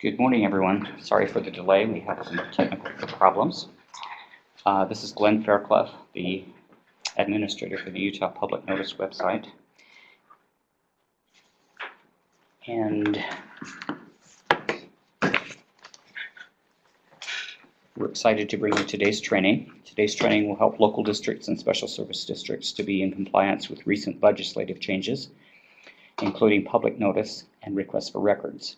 Good morning, everyone. Sorry for the delay. We had some technical problems. This is Glenn Fairclough, the administrator for the Utah Public Notice website. And we're excited to bring you today's training. Today's training will help local districts and special service districts to be in compliance with recent legislative changes, including public notice and requests for records.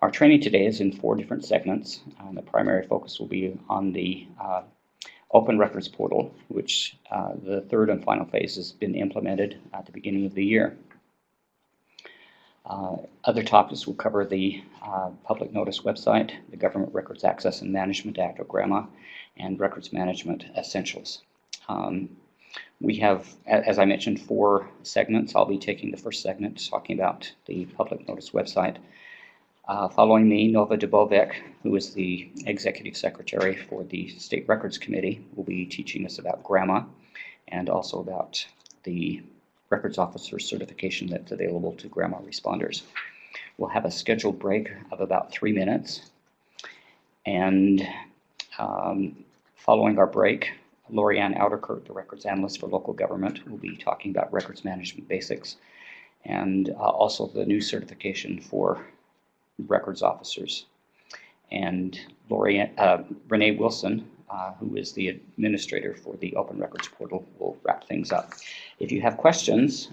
Our training today is in 4 different segments. The primary focus will be on the Open Records Portal, which the 3rd and final phase has been implemented at the beginning of the year. Other topics will cover the Public Notice website, the Government Records Access and Management Act, or GRAMA, and Records Management Essentials. We have, as I mentioned, 4 segments. I'll be taking the first segment talking about the Public Notice website. Following me, Nova Dubovec, who is the Executive Secretary for the State Records Committee, will be teaching us about GRAMA and also about the Records Officer certification that's available to GRAMA responders. We'll have a scheduled break of about 3 minutes. And following our break, Lorianne Ouderkirk, the Records Analyst for Local Government, will be talking about Records Management Basics and also the new certification for records officers. And Renee Wilson, who is the administrator for the Open Records Portal, will wrap things up. If you have questions,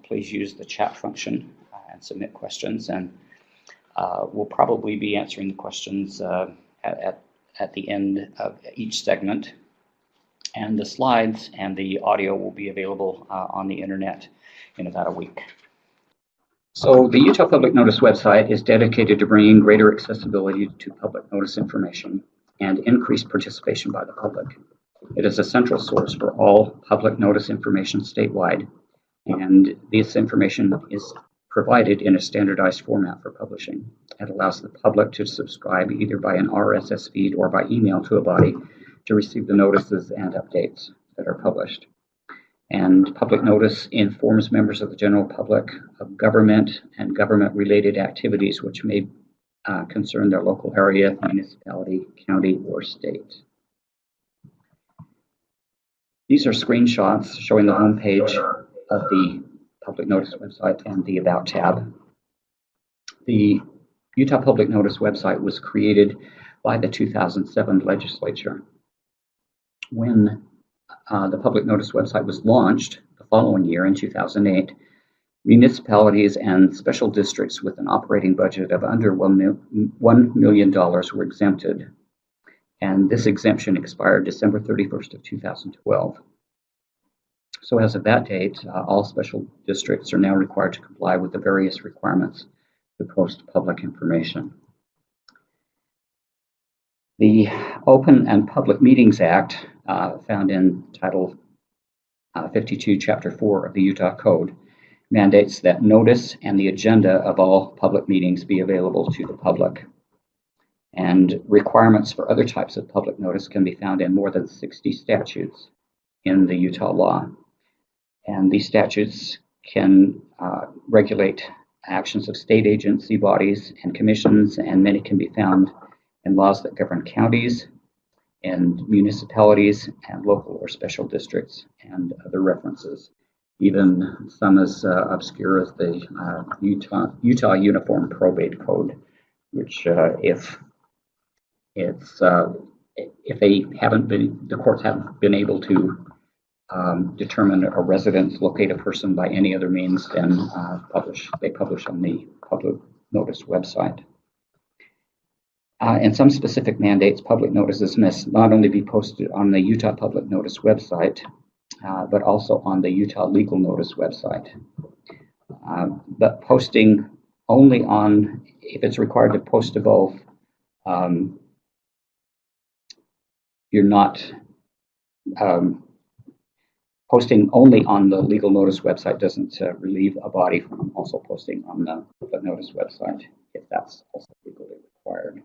please use the chat function and submit questions, and we'll probably be answering the questions at the end of each segment. And the slides and the audio will be available on the internet in about a week. So the Utah Public Notice website is dedicated to bringing greater accessibility to public notice information and increased participation by the public. It is a central source for all public notice information statewide, and this information is provided in a standardized format for publishing. It allows the public to subscribe either by an RSS feed or by email to a body to receive the notices and updates that are published. And public notice informs members of the general public of government and government-related activities which may concern their local area, municipality, county, or state. These are screenshots showing the home page of the Public Notice website and the About tab. The Utah Public Notice website was created by the 2007 legislature. When the Public Notice website was launched the following year in 2008, municipalities and special districts with an operating budget of under $1 million were exempted, and this exemption expired December 31st of 2012. So as of that date, all special districts are now required to comply with the various requirements to post public information. The Open and Public Meetings Act, found in Title 52, Chapter 4 of the Utah Code, mandates that notice and the agenda of all public meetings be available to the public. And requirements for other types of public notice can be found in more than 60 statutes in the Utah law. And these statutes can regulate actions of state agency bodies and commissions, and many can be found in laws that govern counties and municipalities and local or special districts and other references, even some as obscure as the Utah Uniform Probate Code, which if the courts haven't been able to determine a residence, locate a person by any other means, then they publish on the Public Notice website. And some specific mandates, public notices must not only be posted on the Utah Public Notice website, but also on the Utah Legal Notice website. But posting only on, if it's required to post to both, you're not posting only on the Legal Notice website doesn't relieve a body from also posting on the Public Notice website if that's also legally required.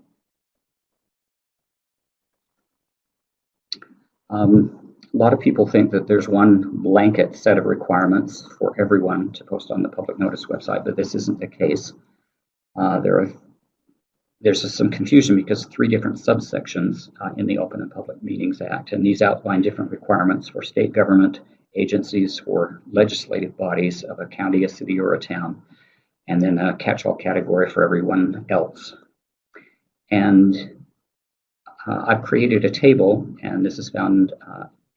A lot of people think that there's one blanket set of requirements for everyone to post on the Public Notice website, but this isn't the case. There there's some confusion because 3 different subsections in the Open and Public Meetings Act, and these outline different requirements for state government agencies, for legislative bodies of a county, a city, or a town, and then a catch-all category for everyone else. And I've created a table, and this is found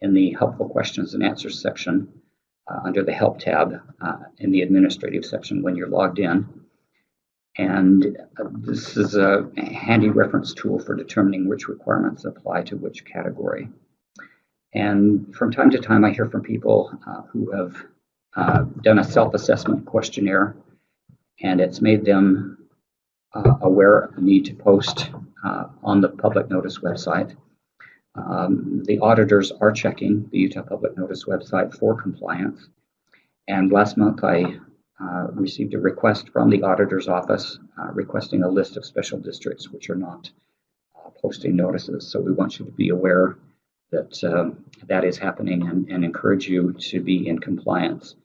in the Helpful Questions and Answers section under the Help tab in the Administrative section when you're logged in. And this is a handy reference tool for determining which requirements apply to which category. And from time to time, I hear from people who have done a self-assessment questionnaire, and it's made them aware of the need to post on the public notice website. The auditors are checking the Utah Public Notice website for compliance. And last month, I received a request from the auditor's office requesting a list of special districts which are not posting notices. So we want you to be aware that that is happening and encourage you to be in compliance.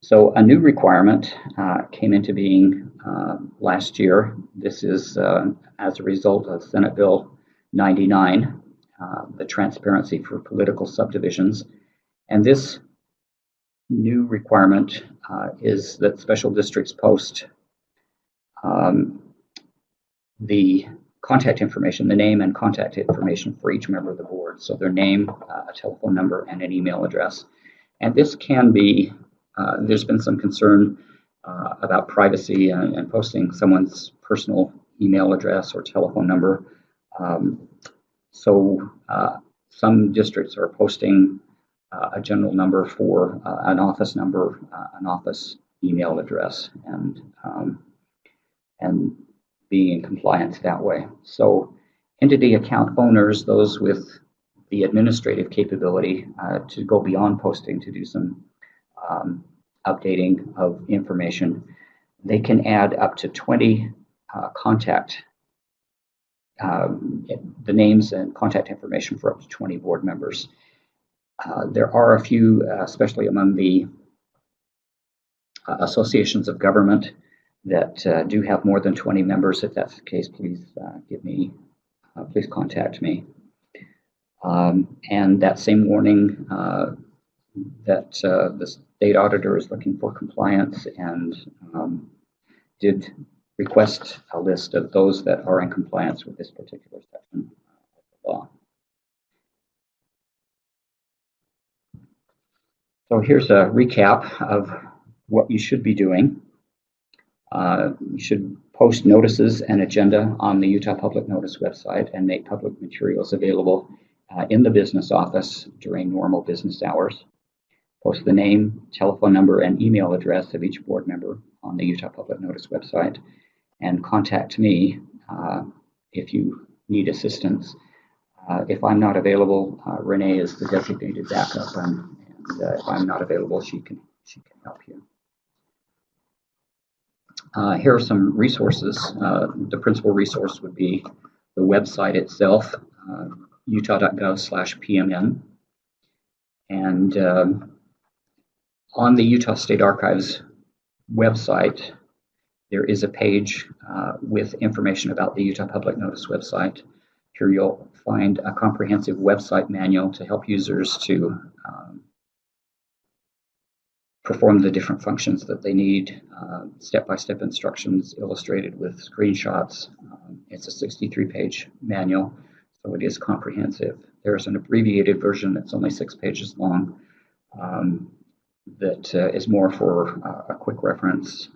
So a new requirement came into being last year. This is as a result of Senate Bill 99, the transparency for political subdivisions. And this new requirement is that special districts post the contact information, the name and contact information for each member of the board. So their name, a telephone number, and an email address. And this can be, there's been some concern about privacy and posting someone's personal email address or telephone number. So some districts are posting a general number for an office number, an office email address, and being in compliance that way. So entity account owners, those with the administrative capability to go beyond posting to do some updating of information, they can add up to 20 contact, the names and contact information for up to 20 board members. There are a few, especially among the associations of government, that do have more than 20 members. If that's the case, please please contact me. And that same warning that the state auditor is looking for compliance and did request a list of those that are in compliance with this particular section of the law. So here's a recap of what you should be doing. You should post notices and agenda on the Utah Public Notice website and make public materials available in the business office during normal business hours. Post the name, telephone number, and email address of each board member on the Utah Public Notice website, and contact me if you need assistance. If I'm not available, Renee is the designated backup, and if I'm not available, she can help you. Here are some resources. The principal resource would be the website itself, utah.gov/PMN. And on the Utah State Archives website, there is a page with information about the Utah Public Notice website. Here you'll find a comprehensive website manual to help users to perform the different functions that they need, step-by-step instructions illustrated with screenshots. It's a 63-page manual, so it is comprehensive. There's an abbreviated version that's only 6 pages long that is more for a quick reference.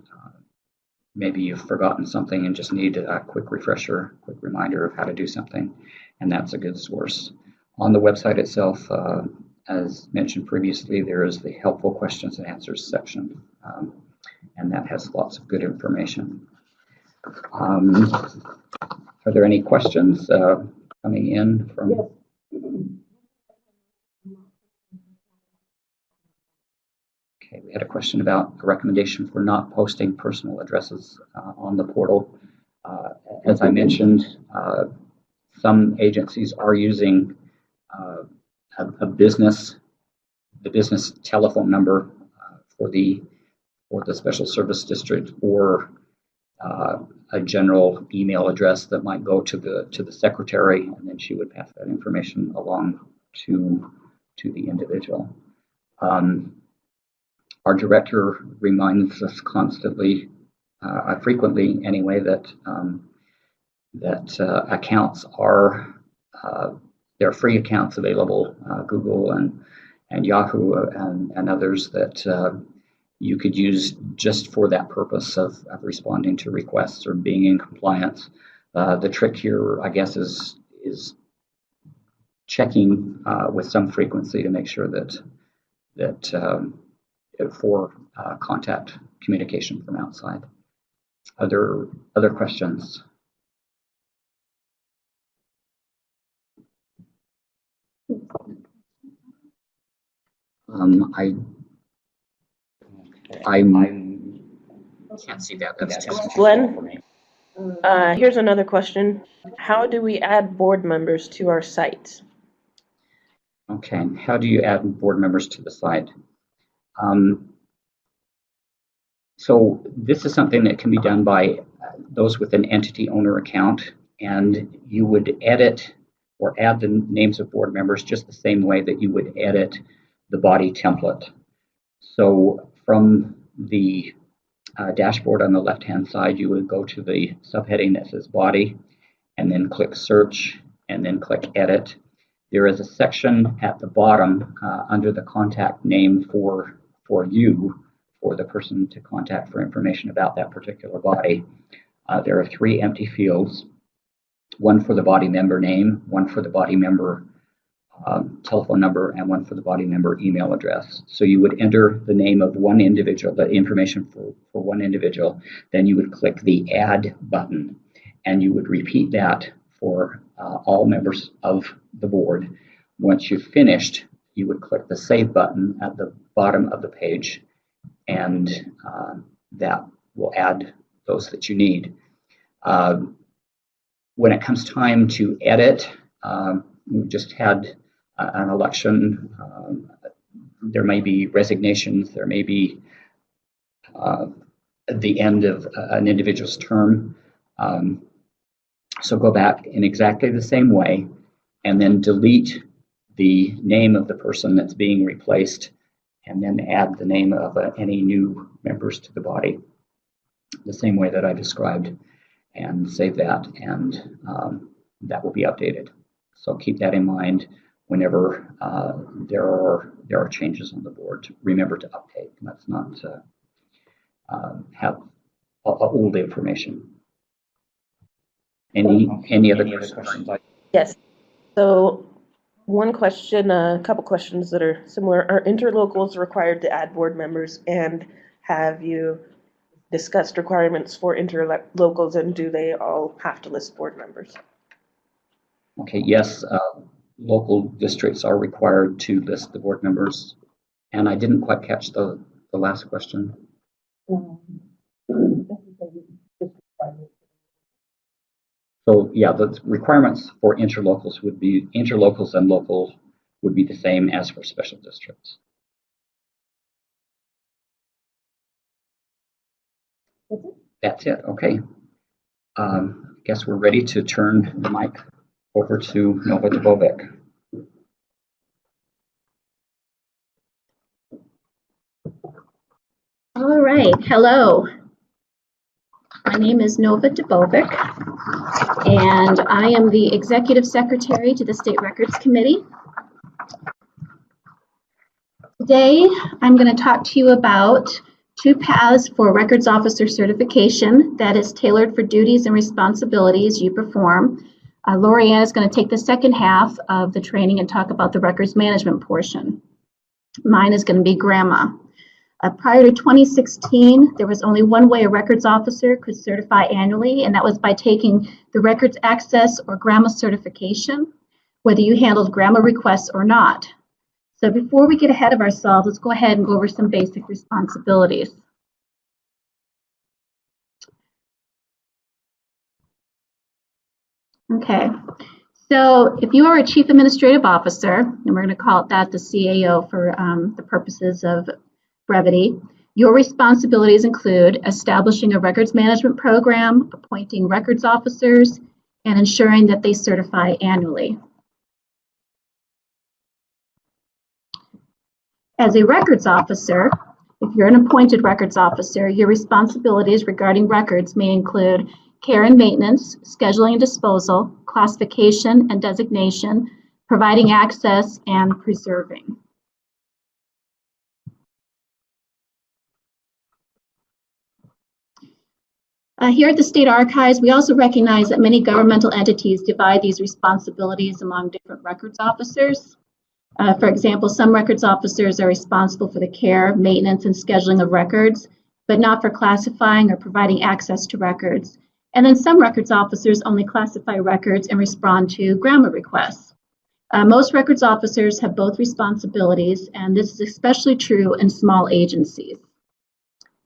Maybe you've forgotten something and just need a quick refresher, quick reminder of how to do something, and that's a good source. On the website itself, as mentioned previously, there is the Helpful Questions and Answers section, and that has lots of good information. Are there any questions coming in from? Yes. Okay, we had a question about a recommendation for not posting personal addresses on the portal. As I mentioned, some agencies are using the business telephone number for the for the Special Service District, or a general email address that might go to the secretary, and then she would pass that information along to the individual. Our director reminds us constantly, frequently anyway, that accounts are there are free accounts available, Google and Yahoo and others that you could use just for that purpose of responding to requests or being in compliance. The trick here, I guess, is checking with some frequency to make sure that for contact communication from outside. Other questions? I can't see that. That's too Glenn, here's another question. How do we add board members to our site? Okay, how do you add board members to the site? So this is something that can be done by those with an entity owner account, and you would edit or add the names of board members just the same way that you would edit the body template. So from the dashboard on the left-hand side, you would go to the subheading that says body, and then click search, and then click edit. There is a section at the bottom under the contact name for you, for the person to contact for information about that particular body. There are 3 empty fields, one for the body member name, one for the body member telephone number, and one for the body member email address. So you would enter the name of one individual, the information for one individual, then you would click the add button, and you would repeat that for all members of the board. Once you've finished, you would click the save button at the bottom of the page, and that will add those that you need. When it comes time to edit, we've just had an election. There may be resignations. There may be the end of an individual's term. So go back in exactly the same way and then delete the name of the person that's being replaced, and then add the name of any new members to the body, the same way that I described, and save that, and that will be updated. So keep that in mind whenever there are changes on the board. Remember to update. Let's not have old information. Any other questions? Yes. So one question, a couple questions that are similar. Are interlocals required to add board members, and have you discussed requirements for interlocals, and do they all have to list board members? Okay, yes, local districts are required to list the board members, and I didn't quite catch the last question. So yeah, the requirements for interlocals and local would be the same as for special districts. That's it. Okay. I guess we're ready to turn the mic over to Nova Dubovic. All right. Hello. My name is Nova Dubovic, and I am the Executive Secretary to the State Records Committee. Today, I'm going to talk to you about 2 paths for Records Officer certification that is tailored for duties and responsibilities you perform. Lorianne is going to take the second half of the training and talk about the records management portion. Mine is going to be GRAMA. Prior to 2016, there was only one way a records officer could certify annually, and that was by taking the Records Access or GRAMA certification, whether you handled GRAMA requests or not. So before we get ahead of ourselves, let's go ahead and go over some basic responsibilities. Okay, so if you are a Chief Administrative Officer, and we're going to call it that, the CAO for the purposes of brevity, Your responsibilities include establishing a records management program, appointing records officers, and ensuring that they certify annually. As a records officer, if you're an appointed records officer, your responsibilities regarding records may include care and maintenance, scheduling and disposal, classification and designation, providing access, and preserving. Here at the State Archives, we also recognize that many governmental entities divide these responsibilities among different records officers. For example, some records officers are responsible for the care, maintenance, and scheduling of records, but not for classifying or providing access to records. And then some records officers only classify records and respond to GRAMA requests. Most records officers have both responsibilities, and this is especially true in small agencies,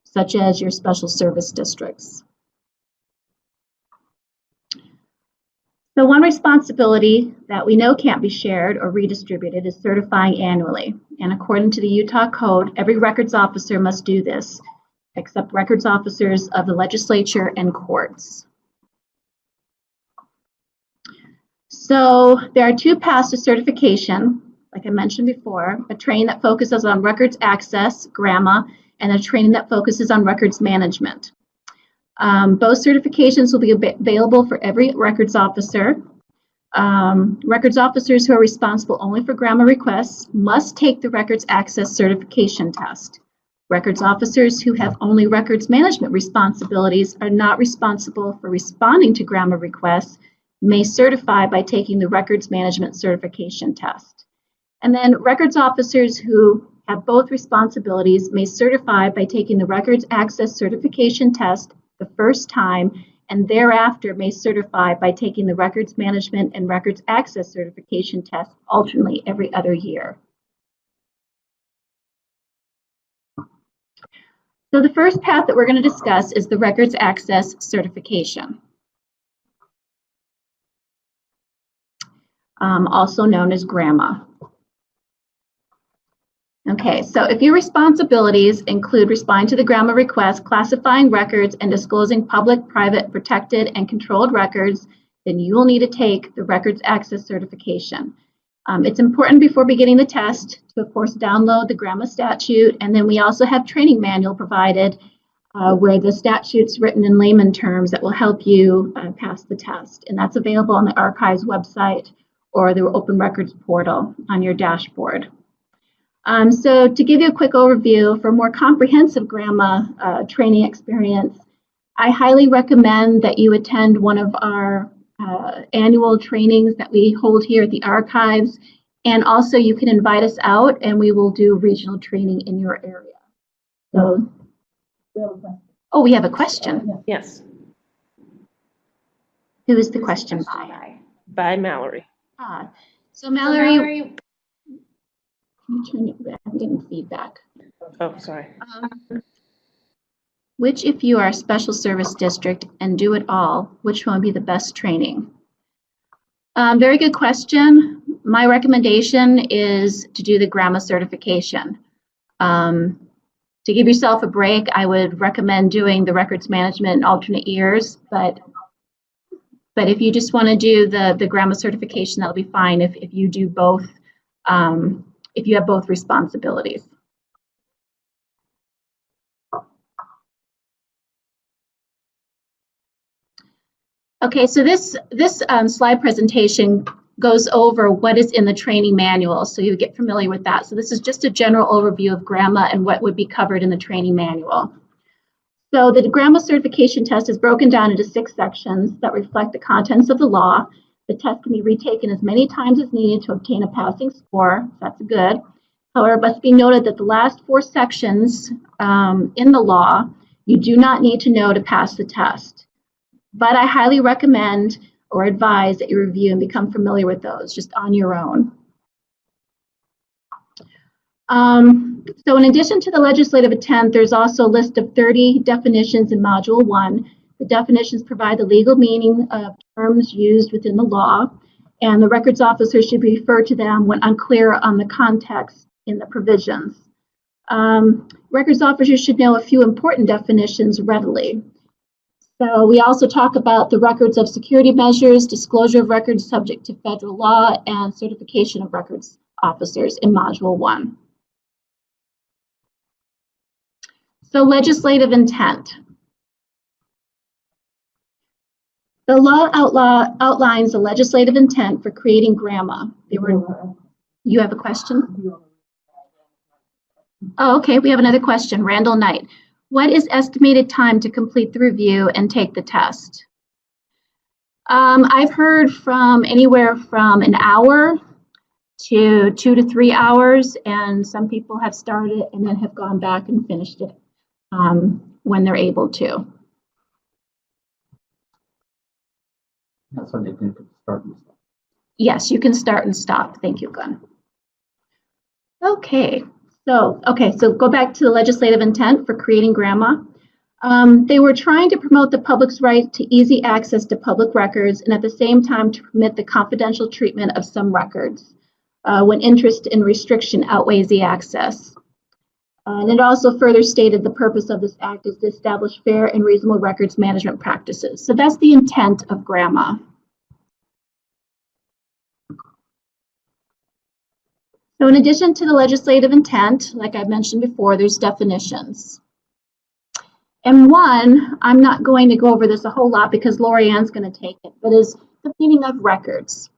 such as your special service districts. So one responsibility that we know can't be shared or redistributed is certifying annually. And according to the Utah Code, every records officer must do this, except records officers of the legislature and courts. So there are two paths to certification, like I mentioned before, a training that focuses on records access, GRAMA, and a training that focuses on records management. Both certifications will be available for every records officer. Records officers who are responsible only for GRAMA requests must take the records access certification test. Records officers who have only records management responsibilities are not responsible for responding to GRAMA requests, may certify by taking the records management certification test. And then records officers who have both responsibilities may certify by taking the records access certification test the first time, and thereafter may certify by taking the records management and records access certification test alternately every other year. So the first path that we're going to discuss is the records access certification, also known as GRAMA. Okay, so if your responsibilities include responding to the GRAMA request, classifying records, and disclosing public, private, protected, and controlled records, then you will need to take the records access certification. It's important before beginning the test to, of course, download the GRAMA statute, and then we also have training manual provided where the statute's written in layman terms that will help you pass the test. And that's available on the Archives website or the Open Records portal on your dashboard. So to give you a quick overview, for more comprehensive GRAMA training experience, I highly recommend that you attend one of our annual trainings that we hold here at the Archives, and also you can invite us out and we will do regional training in your area. So, oh, we have a question. Yes. Who is the question by? By Mallory. So Mallory, can you turn it back? I'm getting feedback. Oh, sorry. Which, if you are a special service district and do it all, which one would be the best training? Very good question. My recommendation is to do the GRAMA certification. To give yourself a break, I would recommend doing the records management in alternate years, but if you just want to do the GRAMA certification, that'll be fine if you do both, if you have both responsibilities. Okay, so this slide presentation goes over what is in the training manual, so you get familiar with that. So this is just a general overview of GRAMA and what would be covered in the training manual. So the GRAMA certification test is broken down into 6 sections that reflect the contents of the law. The test can be retaken as many times as needed to obtain a passing score. That's good. However, it must be noted that the last 4 sections in the law, you do not need to know to pass the test. But I highly recommend or advise that you review and become familiar with those just on your own. So in addition to the legislative intent, there's also a list of 30 definitions in Module 1. The definitions provide the legal meaning of terms used within the law, and the records officer should refer to them when unclear on the context in the provisions. Records officers should know a few important definitions readily. So we also talk about the records of security measures, disclosure of records subject to federal law, and certification of records officers in Module 1. So legislative intent. The law outlines the legislative intent for creating GRAMA. You have a question? Oh, okay, we have another question. Randall Knight. What is estimated time to complete the review and take the test? I've heard from anywhere from an hour to 2 to 3 hours, and some people have started and then have gone back and finished it when they're able to. That's when they can start and stop. Yes, you can start and stop. Thank you, Gunn. Okay, so go back to the legislative intent for creating GRAMA. They were trying to promote the public's right to easy access to public records and at the same time to permit the confidential treatment of some records when interest and restriction outweighs the access. And it also further stated the purpose of this act is to establish fair and reasonable records management practices. So that's the intent of GRAMA. So in addition to the legislative intent, like I mentioned before, there's definitions. And one, I'm not going to go over this a whole lot because Lorianne's going to take it, but is the meaning of records.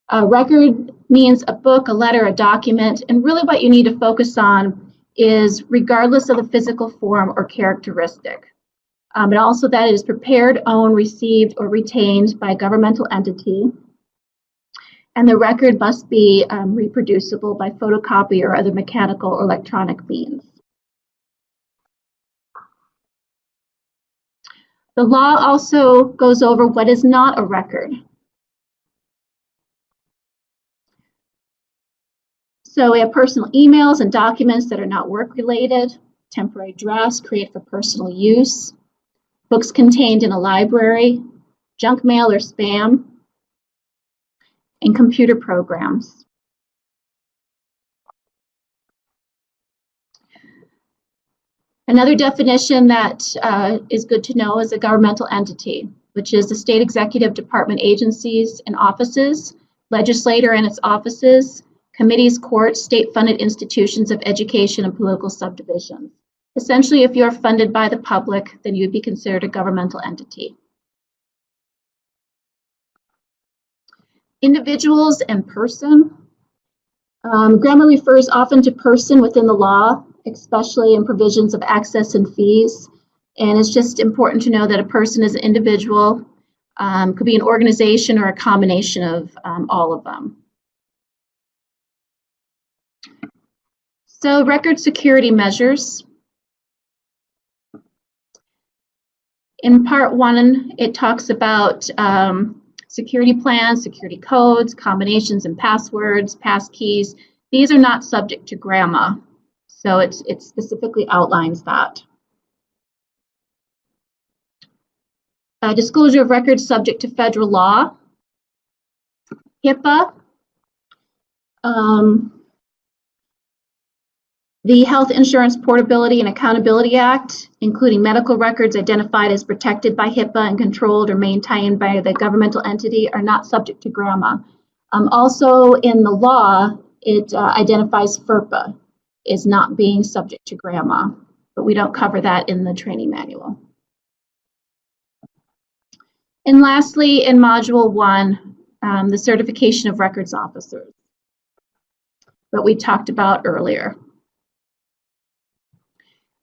A record means a book, a letter, a document, and really what you need to focus on is regardless of the physical form or characteristic. And also that it is prepared, owned, received, or retained by a governmental entity. And the record must be reproducible by photocopy or other mechanical or electronic means. The law also goes over what is not a record. So we have personal emails and documents that are not work-related, temporary drafts created for personal use, books contained in a library, junk mail or spam, and computer programs. Another definition that is good to know is a governmental entity, which is the state executive department agencies and offices, legislature and its offices, committees, courts, state-funded institutions of education, and political subdivisions. Essentially, if you're funded by the public, then you'd be considered a governmental entity. Individuals and person. GRAMA refers often to person within the law, especially in provisions of access and fees. And it's just important to know that a person is an individual, could be an organization or a combination of all of them. So record security measures. In part 1, it talks about security plans, security codes, combinations and passwords, passkeys. These are not subject to GRAMA, so it specifically outlines that. Disclosure of records subject to federal law. HIPAA. The Health Insurance Portability and Accountability Act, including medical records identified as protected by HIPAA and controlled or maintained by the governmental entity, are not subject to GRAMA. Also in the law, it identifies FERPA as not being subject to GRAMA, but we don't cover that in the training manual. And lastly, in Module 1, the certification of records officers that we talked about earlier.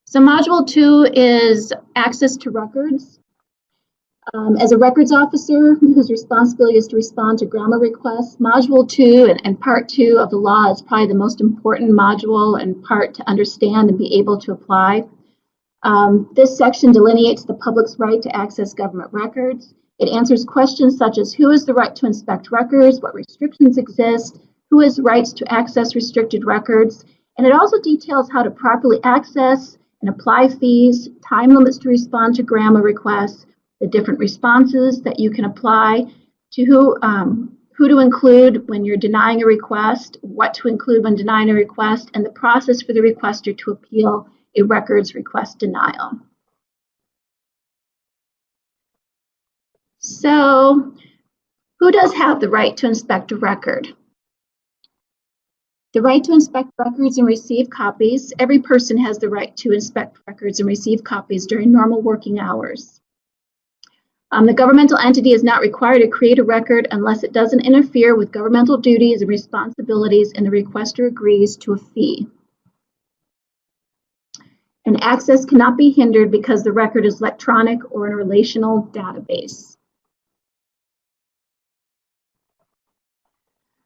So Module 2 is access to records. As a records officer whose responsibility is to respond to GRAMA requests, Module 2 and Part 2 of the law is probably the most important module and part to understand and be able to apply. This section delineates the public's right to access government records. It answers questions such as who has the right to inspect records, what restrictions exist, who has rights to access restricted records, and it also details how to properly access and apply fees, time limits to respond to GRAMA requests, the different responses that you can apply, to who to include when you're denying a request, what to include when denying a request, and the process for the requester to appeal a records request denial. So, who does have the right to inspect a record? The right to inspect records and receive copies. Every person has the right to inspect records and receive copies during normal working hours. The governmental entity is not required to create a record unless it doesn't interfere with governmental duties and responsibilities and the requester agrees to a fee. And access cannot be hindered because the record is electronic or in a relational database.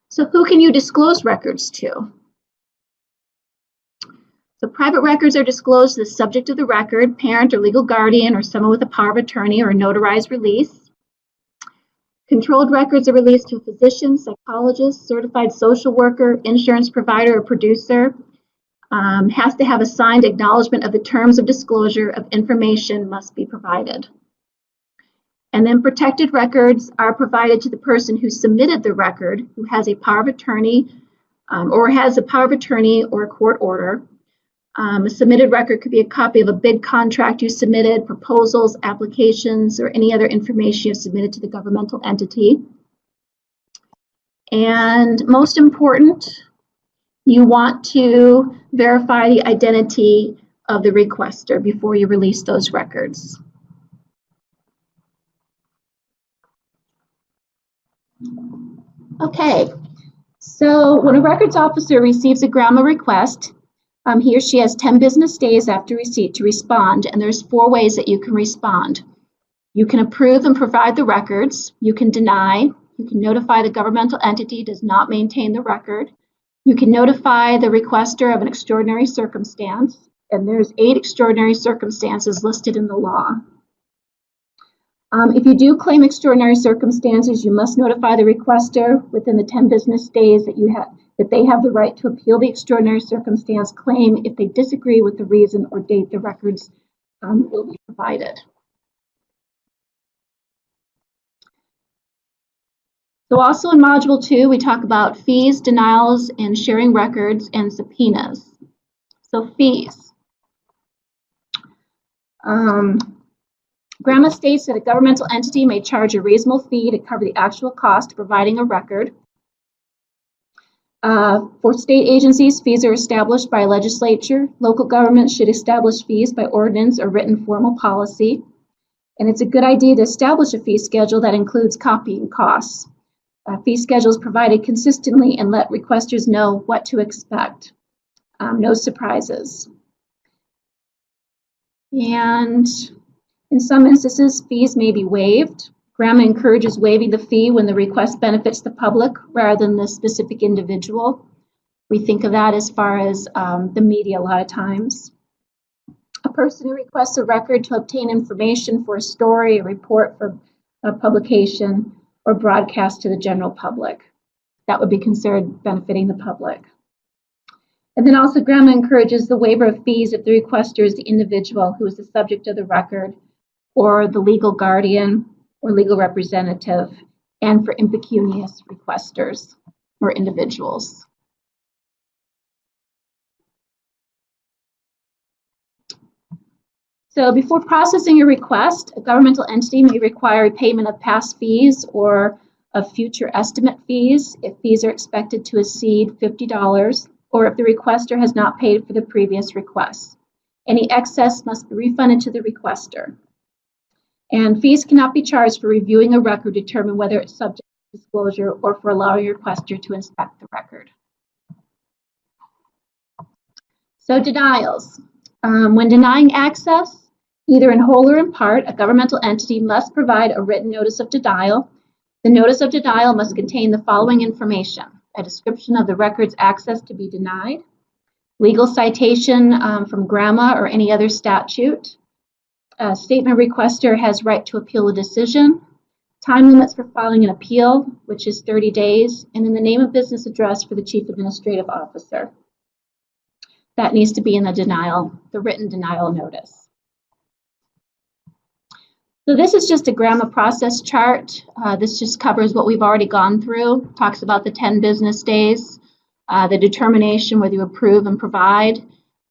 So who can you disclose records to? So private records are disclosed to the subject of the record, parent or legal guardian, or someone with a power of attorney or a notarized release. Controlled records are released to a physician, psychologist, certified social worker, insurance provider, or producer. Has to have a signed acknowledgement of the terms of disclosure of information must be provided. And then protected records are provided to the person who submitted the record, who has a power of attorney or has a power of attorney or a court order. A submitted record could be a copy of a bid contract you submitted, proposals, applications, or any other information you submitted to the governmental entity. And most important, you want to verify the identity of the requester before you release those records. Okay, so when a records officer receives a GRAMA request, he or she has 10 business days after receipt to respond, and there's 4 ways that you can respond. You can approve and provide the records, you can deny, you can notify the governmental entity does not maintain the record, you can notify the requester of an extraordinary circumstance, and there's 8 extraordinary circumstances listed in the law. If you do claim extraordinary circumstances, you must notify the requester within the 10 business days that they have the right to appeal the extraordinary circumstance claim if they disagree with the reason or date the records will be provided. So also in Module 2, we talk about fees, denials, and sharing records and subpoenas. So fees. GRAMA states that a governmental entity may charge a reasonable fee to cover the actual cost of providing a record. For state agencies, fees are established by a legislature. Local governments should establish fees by ordinance or written formal policy. And it's a good idea to establish a fee schedule that includes copying costs. Fee schedules provided consistently and let requesters know what to expect. No surprises. And in some instances, fees may be waived. GRAMA encourages waiving the fee when the request benefits the public rather than the specific individual. We think of that as far as the media a lot of times. A person who requests a record to obtain information for a story, a report for a publication, or broadcast to the general public. That would be considered benefiting the public. And then also GRAMA encourages the waiver of fees if the requester is the individual who is the subject of the record, or the legal guardian or legal representative, and for impecunious requesters or individuals. So before processing a request, a governmental entity may require payment of past fees or of future estimate fees if fees are expected to exceed $50, or if the requester has not paid for the previous request. Any excess must be refunded to the requester. And fees cannot be charged for reviewing a record to determine whether it's subject to disclosure or for allowing a requester to inspect the record. So denials. When denying access, either in whole or in part, a governmental entity must provide a written notice of denial. The notice of denial must contain the following information: a description of the record's access to be denied, legal citation from GRAMA or any other statute, a statement requester has right to appeal a decision, time limits for filing an appeal, which is 30 days, and then the name of business address for the Chief Administrative Officer. That needs to be in the written denial notice. So this is just a GRAMA process chart. This just covers what we've already gone through, talks about the 10 business days, the determination whether you approve and provide.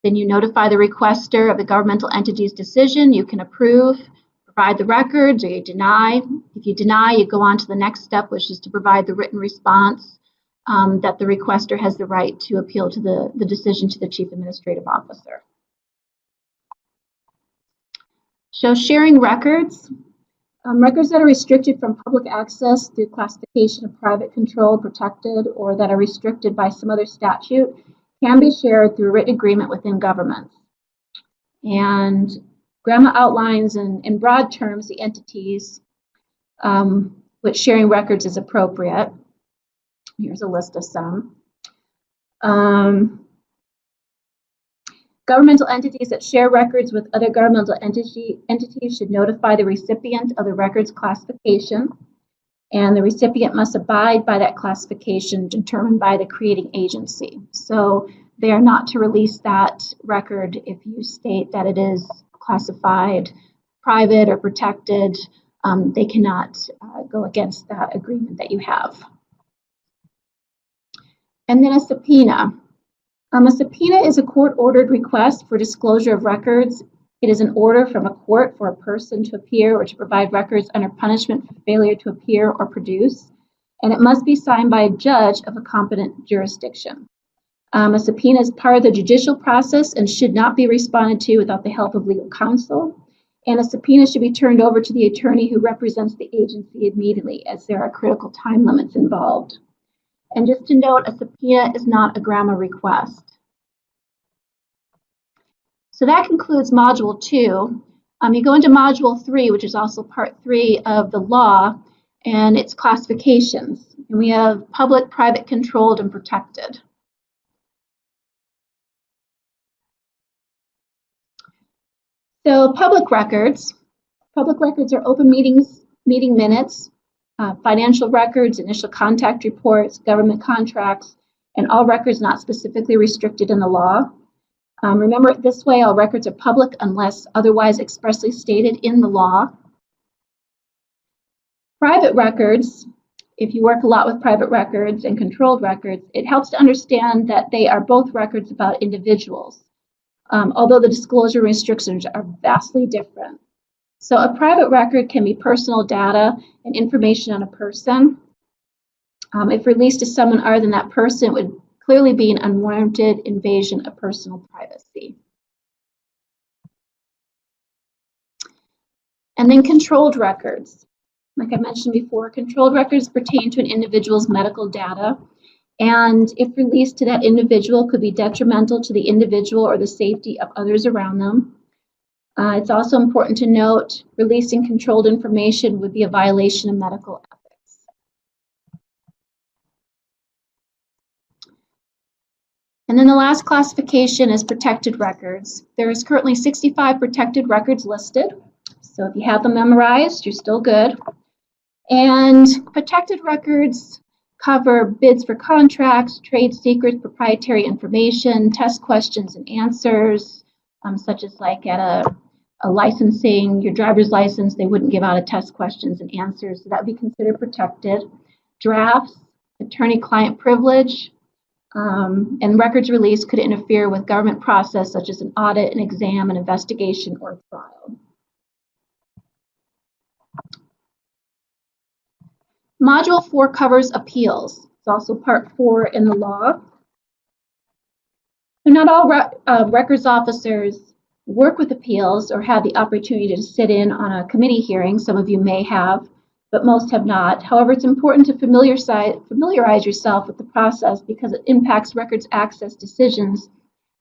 Then you notify the requester of the governmental entity's decision. You can approve, provide the records, or you deny. If you deny, you go on to the next step, which is to provide the written response that the requester has the right to appeal to the decision to the Chief Administrative Officer. So sharing records. Records that are restricted from public access through classification of private, controlled, protected, or that are restricted by some other statute can be shared through a written agreement within governments. And GRAMA outlines in broad terms the entities which sharing records is appropriate. Here's a list of some. Governmental entities that share records with other governmental entities should notify the recipient of the record's classification, and the recipient must abide by that classification determined by the creating agency. So they are not to release that record if you state that it is classified private or protected. They cannot go against that agreement that you have. And then a subpoena. A subpoena is a court-ordered request for disclosure of records. It is an order from a court for a person to appear or to provide records under punishment for failure to appear or produce, and it must be signed by a judge of a competent jurisdiction. A subpoena is part of the judicial process and should not be responded to without the help of legal counsel, and a subpoena should be turned over to the attorney who represents the agency immediately, as there are critical time limits involved. And just to note, a subpoena is not a GRAMA request. So that concludes Module 2. You go into Module 3, which is also Part 3 of the law, and it's classifications. And we have public, private, controlled, and protected. So public records. Public records are open meeting minutes, financial records, initial contact reports, government contracts, and all records not specifically restricted in the law. Remember, this way, all records are public unless otherwise expressly stated in the law. Private records, if you work a lot with private records and controlled records, it helps to understand that they are both records about individuals, although the disclosure restrictions are vastly different. So a private record can be personal data and information on a person. If released to someone other than that person, it would clearly be an unwarranted invasion of personal privacy. And then controlled records. Like I mentioned before, controlled records pertain to an individual's medical data, and if released to that individual, could be detrimental to the individual or the safety of others around them. It's also important to note, releasing controlled information would be a violation of medical ethics. And then the last classification is protected records. There is currently 65 protected records listed. So if you have them memorized, you're still good. And protected records cover bids for contracts, trade secrets, proprietary information, test questions and answers, such as like at a licensing, your driver's license, they wouldn't give out a test questions and answers. So that would be considered protected. Drafts, attorney-client privilege, and records release could interfere with government process such as an audit, an exam, an investigation, or a trial. Module 4 covers appeals. It's also Part 4 in the law. So not all records officers work with appeals or have the opportunity to sit in on a committee hearing. Some of you may have, but most have not. However, it's important to familiarize yourself with the process because it impacts records access decisions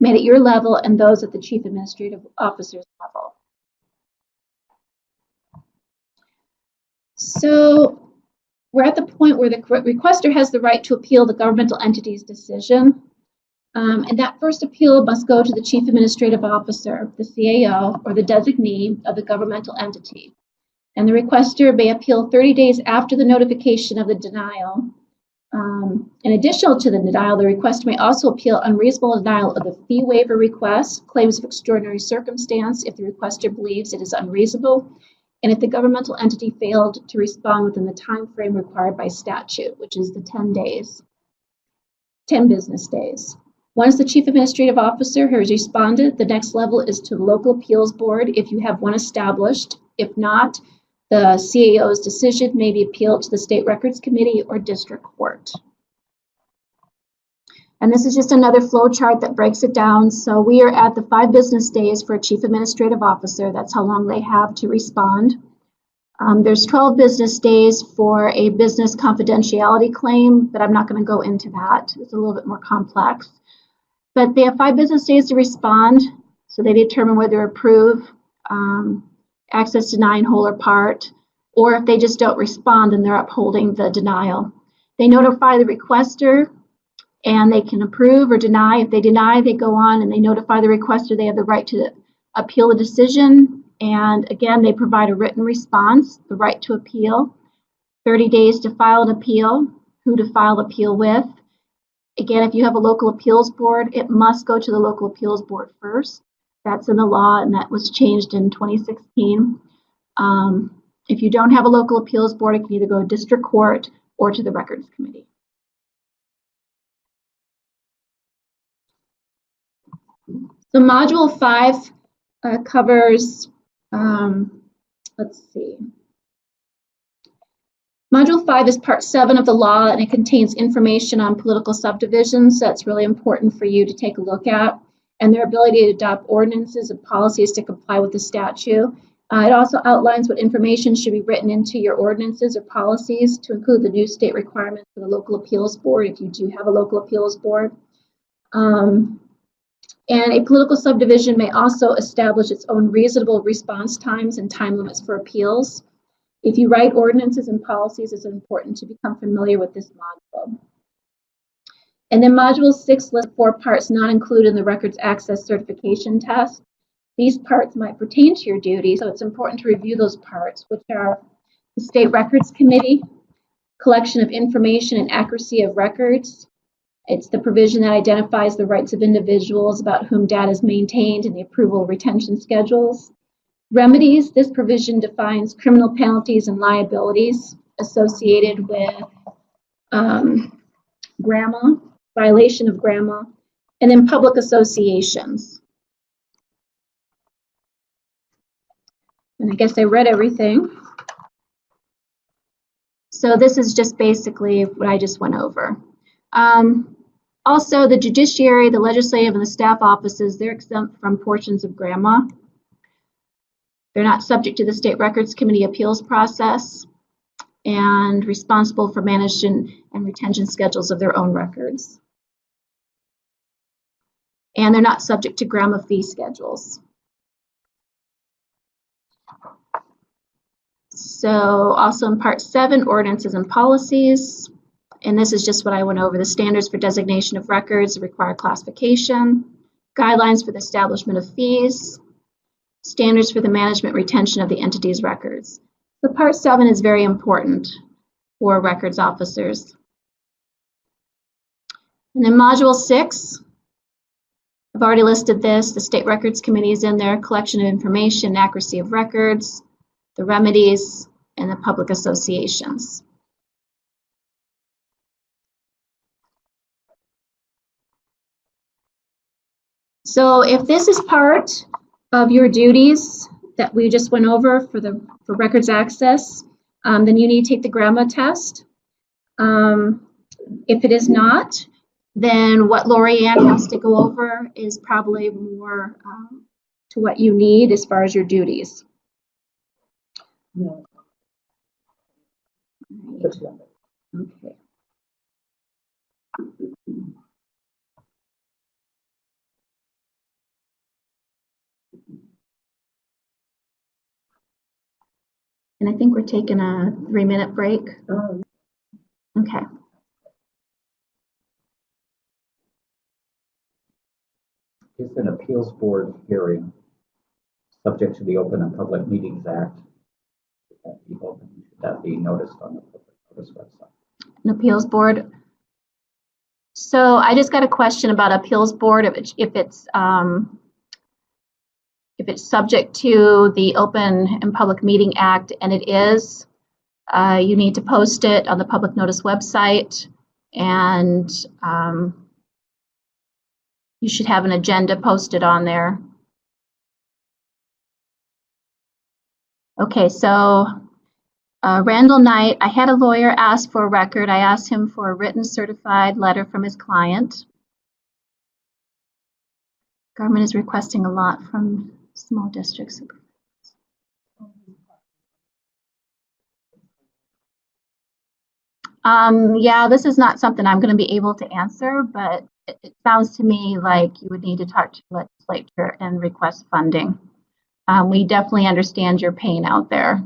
made at your level and those at the Chief Administrative Officer's level. So we're at the point where the requester has the right to appeal the governmental entity's decision. And that first appeal must go to the Chief Administrative Officer, the CAO, or the designee of the governmental entity. And the requester may appeal 30 days after the notification of the denial. In addition to the denial, the requester may also appeal unreasonable denial of the fee waiver request, claims of extraordinary circumstance if the requester believes it is unreasonable, and if the governmental entity failed to respond within the time frame required by statute, which is the 10 business days. Once the Chief Administrative Officer has responded, the next level is to the local appeals board if you have one established. If not, the CAO's decision may be appealed to the State Records Committee or District Court. And this is just another flow chart that breaks it down. So we are at the 5 business days for a Chief Administrative Officer. That's how long they have to respond. There's 12 business days for a business confidentiality claim, but I'm not going to go into that. It's a little bit more complex. But they have 5 business days to respond, so they determine whether to approve, access, deny in whole or part, or if they just don't respond, then they're upholding the denial. They notify the requester, and they can approve or deny. If they deny, they go on and they notify the requester they have the right to appeal the decision. And again, they provide a written response, the right to appeal, 30 days to file an appeal, who to file appeal with. Again, if you have a local appeals board, it must go to the local appeals board first. That's in the law, and that was changed in 2016. If you don't have a local appeals board, it can either go to district court or to the records committee. So module 5 covers, let's see. Module 5 is part 7 of the law, and it contains information on political subdivisions. That's really important for you to take a look at, and their ability to adopt ordinances and policies to comply with the statute. It also outlines what information should be written into your ordinances or policies to include the new state requirements for the local appeals board, if you do have a local appeals board. And a political subdivision may also establish its own reasonable response times and time limits for appeals. If you write ordinances and policies, it's important to become familiar with this module. And then Module 6 lists 4 parts not included in the Records Access Certification Test. These parts might pertain to your duty, so it's important to review those parts, which are the State Records Committee, collection of information and accuracy of records. It's the provision that identifies the rights of individuals about whom data is maintained and the approval of retention schedules. Remedies, this provision defines criminal penalties and liabilities associated with GRAMA, violation of GRAMA, and then public associations. And I guess I read everything. So this is just basically what I just went over. Also, the judiciary, the legislative, and the staff offices, they're exempt from portions of GRAMA. They're not subject to the State Records Committee appeals process and responsible for management and retention schedules of their own records. And they're not subject to GRAMA fee schedules. So also in Part 7, ordinances and policies. And this is just what I went over, the standards for designation of records, required classification, guidelines for the establishment of fees, standards for the management retention of the entity's records. So Part 7 is very important for records officers. And then Module 6, I've already listed this. The State Records Committee is in there, collection of information, accuracy of records, the remedies, and the public associations. So if this is part of your duties that we just went over for records access, then you need to take the GRAMA test. If it is not, then what Lorianne has to go over is probably more to what you need as far as your duties. No. Okay. And I think we're taking a 3-minute break. Okay. Is an appeals board hearing subject to the Open and Public Meetings Act? Should that be noticed on the public notice website? An appeals board. So I just got a question about appeals board. If it's if it's subject to the Open and Public Meeting Act, and it is, you need to post it on the public notice website, and you should have an agenda posted on there. Okay, so Randall Knight, I had a lawyer ask for a record. I asked him for a written certified letter from his client. Government is requesting a lot from small districts. Yeah, this is not something I'm going to be able to answer, but it sounds to me like you would need to talk to the legislature and request funding. We definitely understand your pain out there.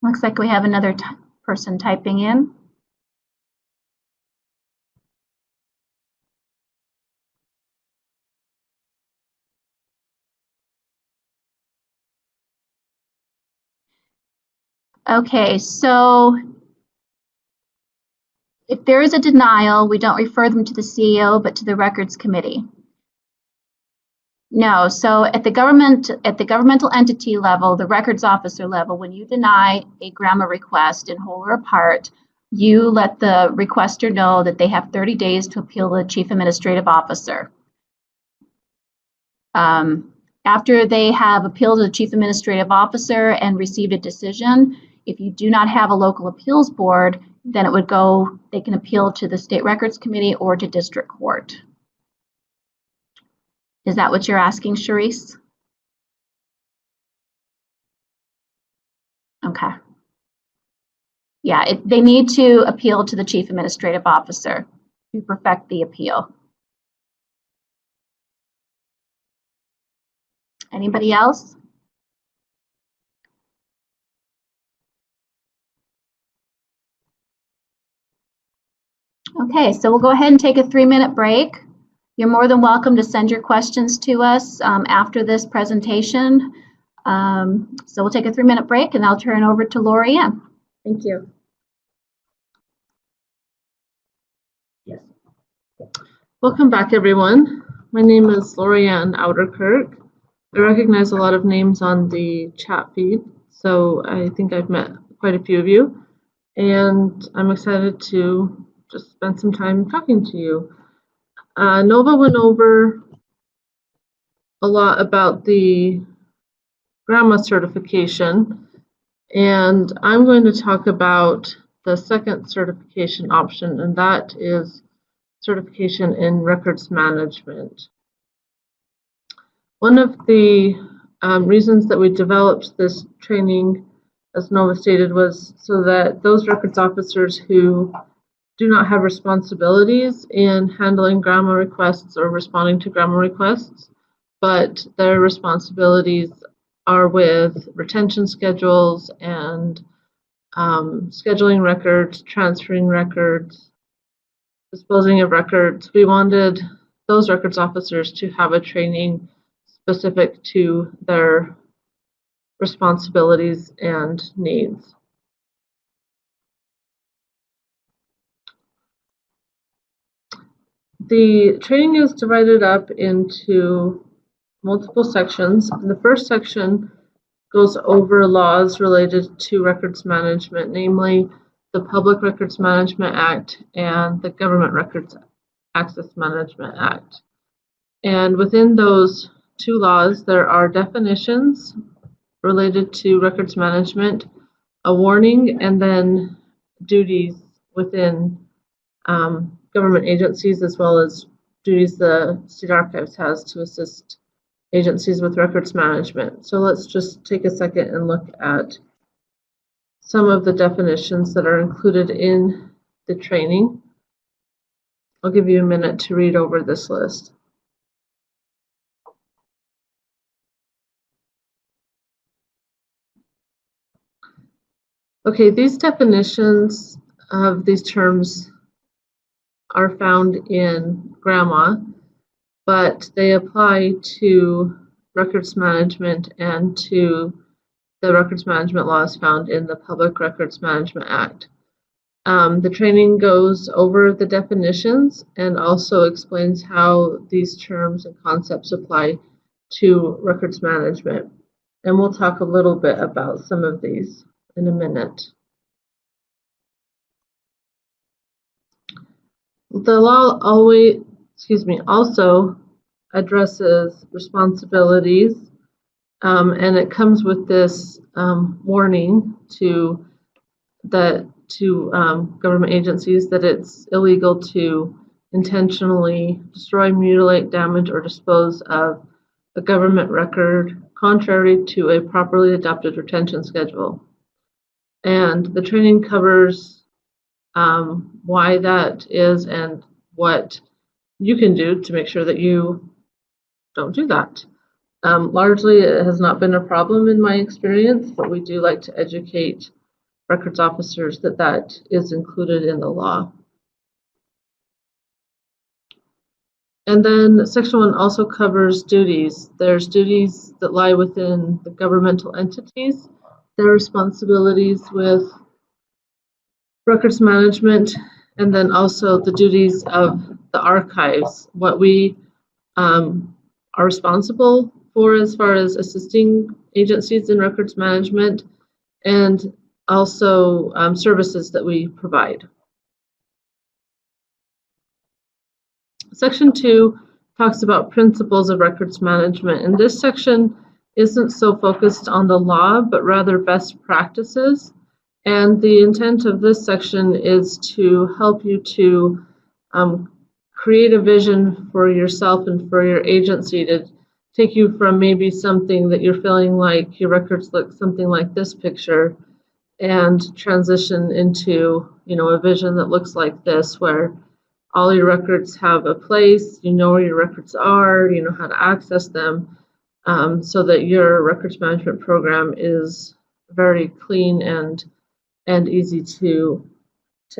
Looks like we have another person typing in. Okay, so if there is a denial, we don't refer them to the CEO, but to the Records Committee. No, so at the governmental entity level, the records officer level, when you deny a GRAMA request in whole or part, you let the requester know that they have 30 days to appeal to the Chief Administrative Officer. After they have appealed to the Chief Administrative Officer and received a decision, if you do not have a local appeals board, then it would go, they can appeal to the State Records Committee or to District Court. Is that what you're asking, Charisse? Okay. Yeah, they need to appeal to the Chief Administrative Officer to perfect the appeal. Anybody else? Okay, so we'll go ahead and take a 3-minute break. You're more than welcome to send your questions to us after this presentation. So we'll take a 3-minute break and I'll turn it over to Lori Ann. Thank you. Yes. Welcome back, everyone. My name is Lori Ann Outerkirk. I recognize a lot of names on the chat feed, so I think I've met quite a few of you, and I'm excited to just spend some time talking to you. Nova went over a lot about the GRAMA certification, and I'm going to talk about the second certification option, and that is certification in records management. One of the reasons that we developed this training, as Nova stated, was so that those records officers who do not have responsibilities in handling GRAMA requests or responding to GRAMA requests, but their responsibilities are with retention schedules and scheduling records, transferring records, disposing of records. We wanted those records officers to have a training specific to their responsibilities and needs. The training is divided up into multiple sections. The first section goes over laws related to records management, namely the Public Records Management Act and the Government Records Access Management Act. And within those two laws, there are definitions related to records management, a warning, and then duties within government agencies, as well as duties the State Archives has to assist agencies with records management. So let's just take a second and look at some of the definitions that are included in the training. I'll give you a minute to read over this list. Okay, these definitions of these terms are found in GRAMA, but they apply to records management and to the records management laws found in the Public Records Management Act. The training goes over the definitions and also explains how these terms and concepts apply to records management. And we'll talk a little bit about some of these in a minute. The law also addresses responsibilities, and it comes with this warning to government agencies that it's illegal to intentionally destroy, mutilate, damage, or dispose of a government record contrary to a properly adopted retention schedule. And the training covers why that is and what you can do to make sure that you don't do that. Largely, it has not been a problem in my experience, but we do like to educate records officers that that is included in the law. And then Section 1 also covers duties. There's duties that lie within the governmental entities, their responsibilities with records management, and then also the duties of the archives, what we are responsible for as far as assisting agencies in records management, and also services that we provide. Section 2 talks about principles of records management, and this section isn't so focused on the law, but rather best practices. And the intent of this section is to help you to create a vision for yourself and for your agency to take you from maybe something that you're feeling like your records look something like this picture and transition into, a vision that looks like this, where all your records have a place, you know where your records are, you know how to access them, so that your records management program is very clean and easy to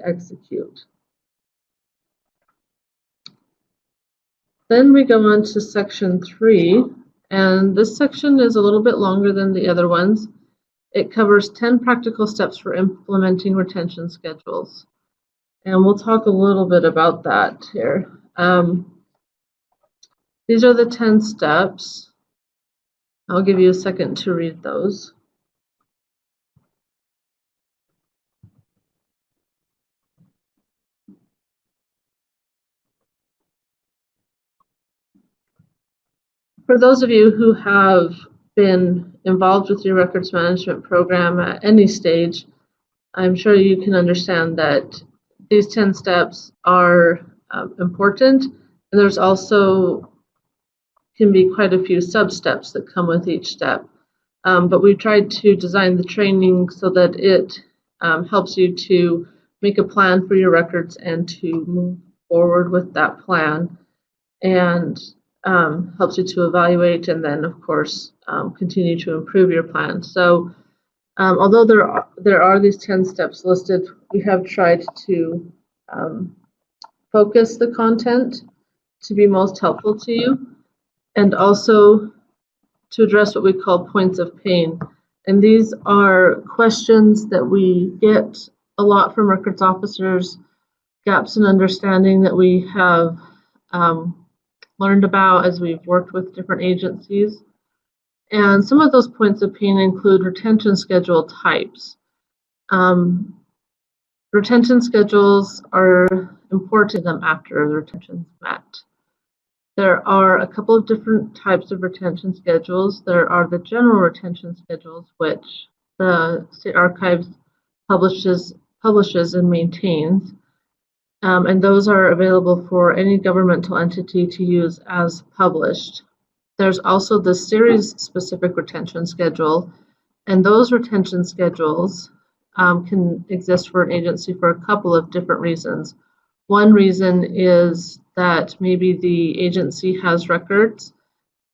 execute. Then we go on to Section 3, and this section is a little bit longer than the other ones. It covers 10 practical steps for implementing retention schedules. And we'll talk a little bit about that here. These are the 10 steps. I'll give you a second to read those. For those of you who have been involved with your records management program at any stage, I'm sure you can understand that these 10 steps are important, and there's also can be quite a few sub-steps that come with each step. But we tried to design the training so that it helps you to make a plan for your records and to move forward with that plan, and helps you to evaluate and then, of course, continue to improve your plan. So although there are these 10 steps listed, we have tried to focus the content to be most helpful to you, and also to address what we call points of pain. And these are questions that we get a lot from records officers, gaps in understanding that we have learned about as we've worked with different agencies. And some of those points of pain include retention schedule types. Retention schedules are important to them after the retention is met. There are a couple of different types of retention schedules. There are the general retention schedules, which the State Archives publishes and maintains. And those are available for any governmental entity to use as published. There's also the series-specific retention schedule, and those retention schedules can exist for an agency for a couple of different reasons. One reason is that maybe the agency has records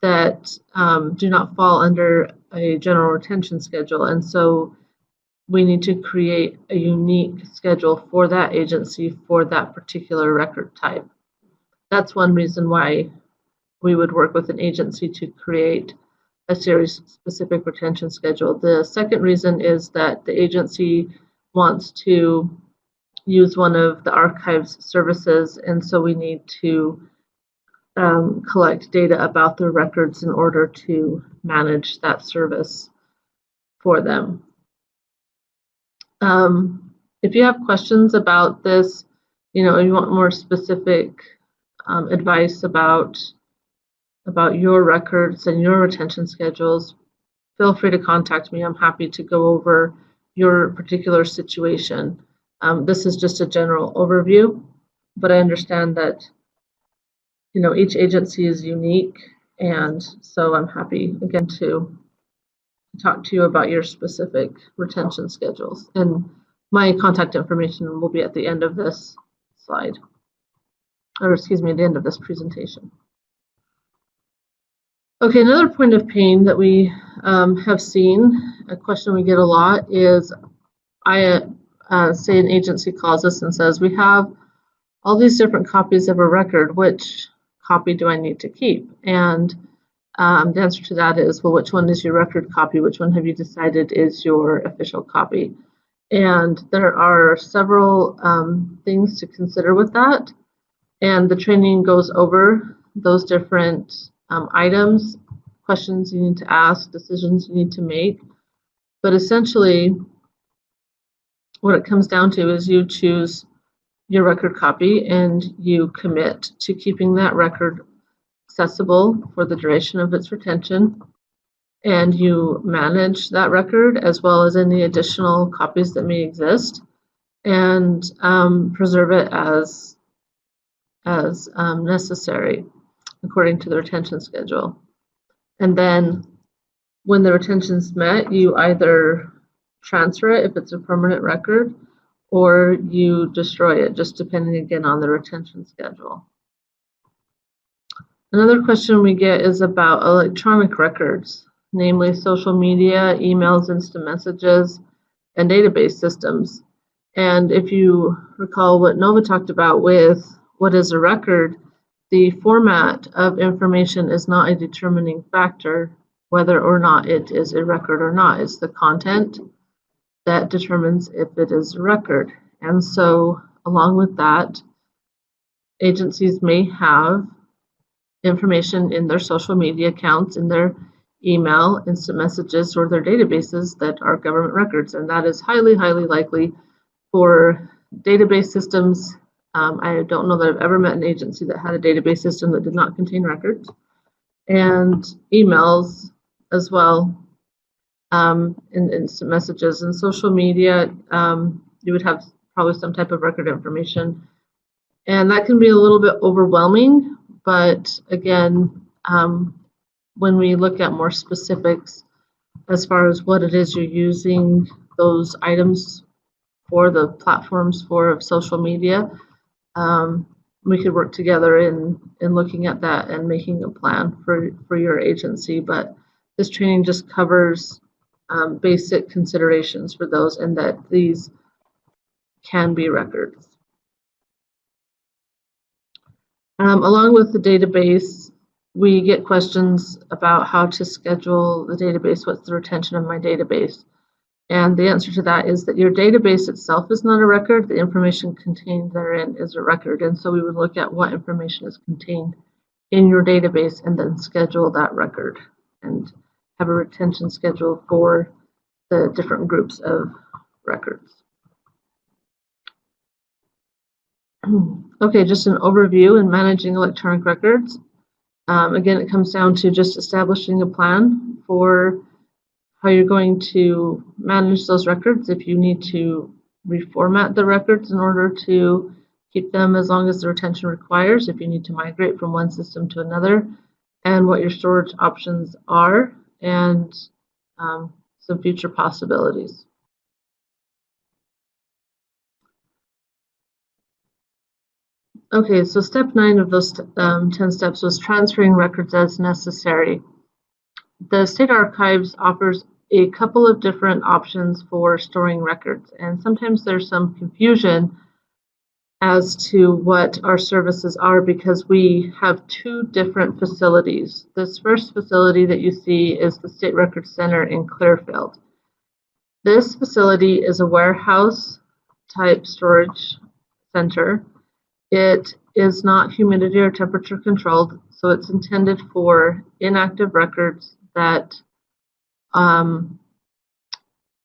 that do not fall under a general retention schedule, and so we need to create a unique schedule for that agency for that particular record type. That's one reason why we would work with an agency to create a series-specific retention schedule. The second reason is that the agency wants to use one of the archives services, and so we need to collect data about their records in order to manage that service for them. If you have questions about this, you want more specific advice about your records and your retention schedules, feel free to contact me. I'm happy to go over your particular situation. This is just a general overview, but I understand that each agency is unique, and so I'm happy again to talk to you about your specific retention schedules. And my contact information will be at the end of this slide, or excuse me, at the end of this presentation. Okay, another point of pain that we have seen, a question we get a lot is, say an agency calls us and says, we have all these different copies of a record, which copy do I need to keep? And the answer to that is, well, which one is your record copy? Which one have you decided is your official copy? And there are several things to consider with that. And the training goes over those different items, questions you need to ask, decisions you need to make. But essentially, what it comes down to is you choose your record copy and you commit to keeping that record accessible for the duration of its retention, and you manage that record as well as any additional copies that may exist, and preserve it as necessary according to the retention schedule. And then when the retention's met, you either transfer it if it's a permanent record, or you destroy it, just depending again on the retention schedule. Another question we get is about electronic records, namely social media, emails, instant messages, and database systems. And if you recall what Nova talked about with what is a record, the format of information is not a determining factor whether or not it is a record or not. It's the content that determines if it is a record. And so along with that, agencies may have information in their social media accounts, in their email, instant messages, or their databases that are government records. And that is highly, highly likely for database systems. I don't know that I've ever met an agency that had a database system that did not contain records. And emails as well, and instant messages and social media, you would have probably some type of record information. And that can be a little bit overwhelming, but again, when we look at more specifics as far as what it is you're using those items for, the platforms for social media, we could work together in looking at that and making a plan for your agency. But this training just covers basic considerations for those, and that these can be records. Along with the database, we get questions about how to schedule the database. What's the retention of my database? And the answer to that is that your database itself is not a record. The information contained therein is a record. And so we would look at what information is contained in your database and then schedule that record and have a retention schedule for the different groups of records. Okay, just an overview in managing electronic records. Again, it comes down to just establishing a plan for how you're going to manage those records. If you need to reformat the records in order to keep them as long as the retention requires, if you need to migrate from one system to another, and what your storage options are, and some future possibilities. Okay, so step 9 of those 10 steps was transferring records as necessary. The State Archives offers a couple of different options for storing records, and sometimes there's some confusion as to what our services are because we have 2 different facilities. This first facility that you see is the State Records Center in Clearfield. This facility is a warehouse type storage center. It is not humidity or temperature controlled, so it's intended for inactive records that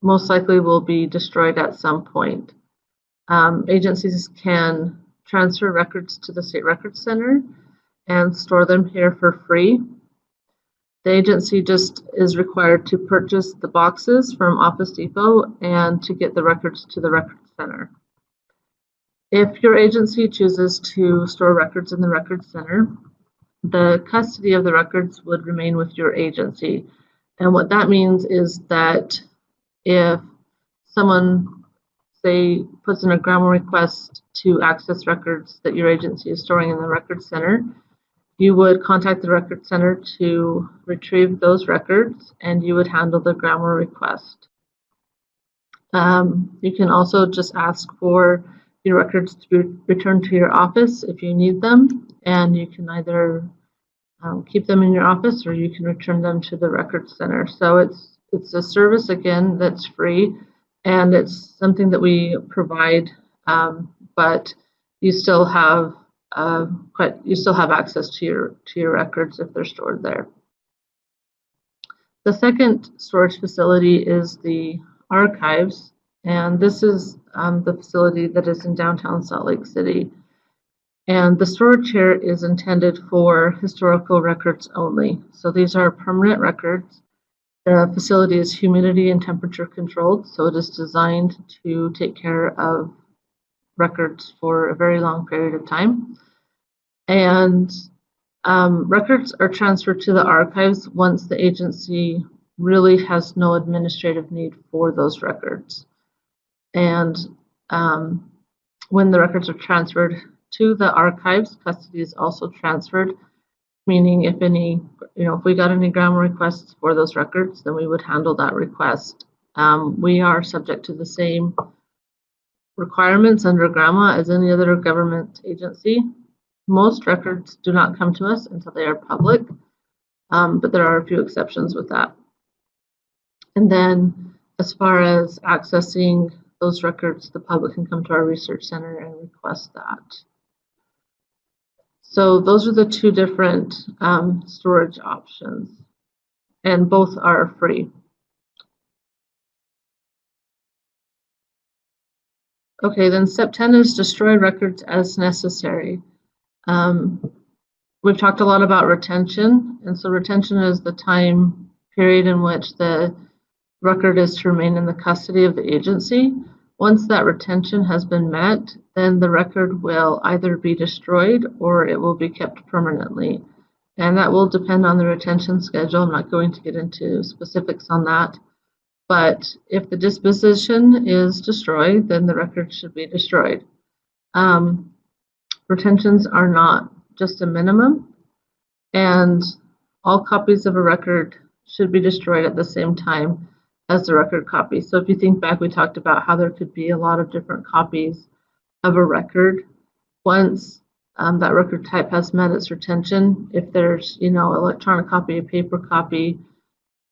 most likely will be destroyed at some point. Agencies can transfer records to the State Records Center and store them here for free. The agency just is required to purchase the boxes from Office Depot and to get the records to the Records Center. If your agency chooses to store records in the Records Center, the custody of the records would remain with your agency. And what that means is that if someone, say, puts in a GRAMA request to access records that your agency is storing in the Records Center, you would contact the Records Center to retrieve those records, and you would handle the GRAMA request. You can also just ask for your records to be returned to your office if you need them, and you can either keep them in your office or you can return them to the Records Center. So it's a service, again, that's free, and it's something that we provide, but you still have access to your records if they're stored there. The second storage facility is the archives, and this is the facility that is in downtown Salt Lake City. And the storage here is intended for historical records only. So these are permanent records. The facility is humidity and temperature controlled, so it is designed to take care of records for a very long period of time. And records are transferred to the archives once the agency really has no administrative need for those records. And when the records are transferred to the archives, custody is also transferred, meaning if we got any GRAMA requests for those records, then we would handle that request. We are subject to the same requirements under GRAMA as any other government agency. Most records do not come to us until they are public, but there are a few exceptions with that. And then as far as accessing those records, the public can come to our research center and request that. So those are the two different storage options, and both are free. Okay, then step 10 is destroy records as necessary. We've talked a lot about retention, and so retention is the time period in which the record is to remain in the custody of the agency. Once that retention has been met, then the record will either be destroyed or it will be kept permanently. And that will depend on the retention schedule. I'm not going to get into specifics on that. But if the disposition is destroyed, then the record should be destroyed. Retentions are not just a minimum, and all copies of a record should be destroyed at the same time as the record copy. So if you think back, we talked about how there could be a lot of different copies of a record. Once that record type has met its retention, if there's electronic copy, a paper copy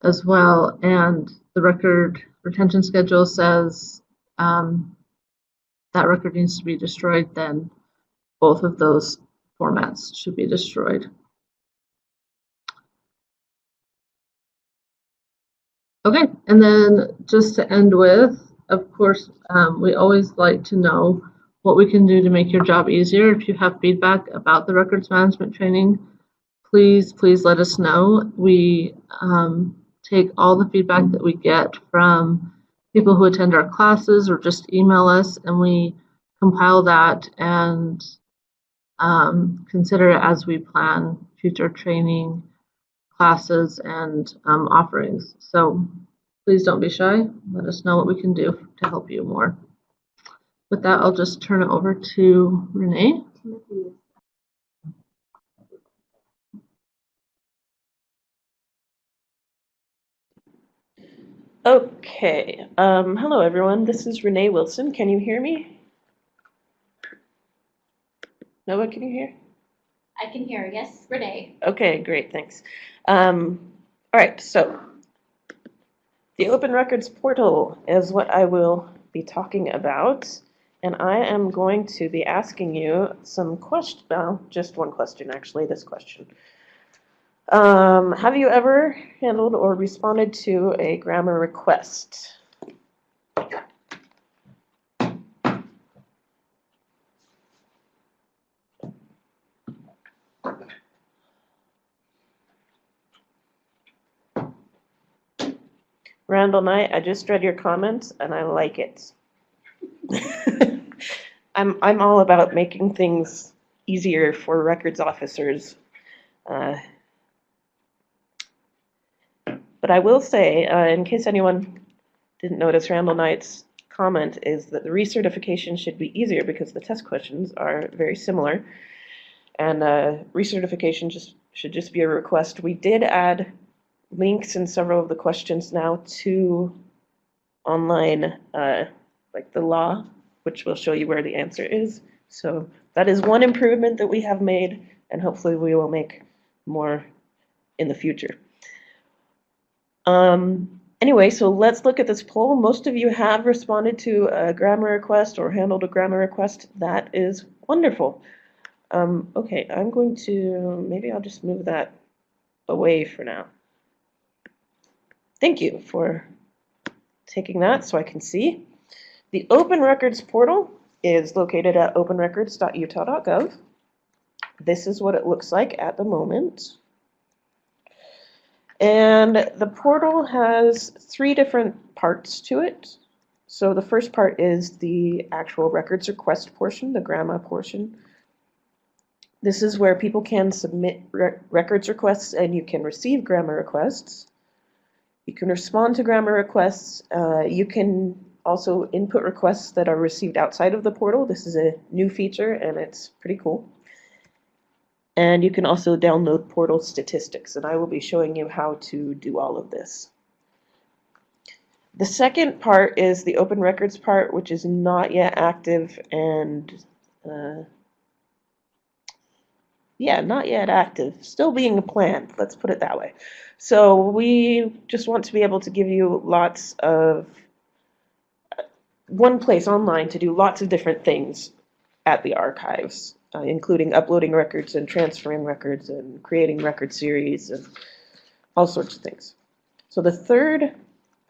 as well, and the record retention schedule says that record needs to be destroyed, then both of those formats should be destroyed. Okay, and then just to end with, of course, we always like to know what we can do to make your job easier. If you have feedback about the records management training, please let us know. We take all the feedback that we get from people who attend our classes or just email us, and we compile that and consider it as we plan future training classes and offerings. So please don't be shy. Let us know what we can do to help you more. With that, I'll just turn it over to Renee. Okay. Hello, everyone. This is Renee Wilson. Can you hear me? Noah, can you hear? I can hear, yes, Renee. Okay, great, thanks. All right, so the Open Records Portal is what I will be talking about. And I am going to be asking you some questions, well, just one question actually, this question. Have you ever handled or responded to a GRAMA request? Randall Knight, I just read your comments and I like it. I'm all about making things easier for records officers. But I will say, in case anyone didn't notice, Randall Knight's comment is that the recertification should be easier because the test questions are very similar. And recertification should just be a request. We did add links in several of the questions now to online, like the law, which will show you where the answer is. So that is one improvement that we have made, and hopefully we will make more in the future. Anyway, so let's look at this poll. Most of you have responded to a GRAMA request or handled a GRAMA request. That is wonderful. Okay, I'm going to, maybe I'll just move that away for now. Thank you for taking that so I can see. The Open Records portal is located at openrecords.utah.gov. This is what it looks like at the moment. And the portal has 3 different parts to it. So the first part is the actual records request portion, the GRAMA portion. This is where people can submit records requests and you can receive GRAMA requests. You can respond to GRAMA requests. You can also input requests that are received outside of the portal. This is a new feature and it's pretty cool. And you can also download portal statistics, and I will be showing you how to do all of this. The second part is the Open Records part, which is not yet active and not yet active. Still being planned, let's put it that way. So we just want to be able to give you lots of one place online to do lots of different things at the archives, including uploading records and transferring records and creating record series and all sorts of things. So the third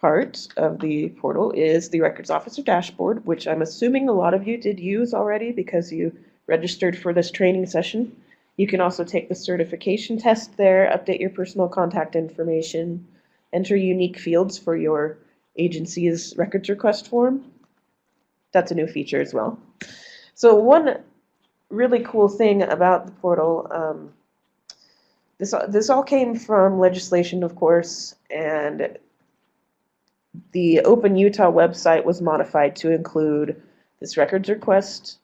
part of the portal is the Records Officer Dashboard, which I'm assuming a lot of you did use already because you registered for this training session. You can also take the certification test there, update your personal contact information, enter unique fields for your agency's records request form. That's a new feature as well. So one really cool thing about the portal, this all came from legislation, of course, and the Open Utah website was modified to include this records request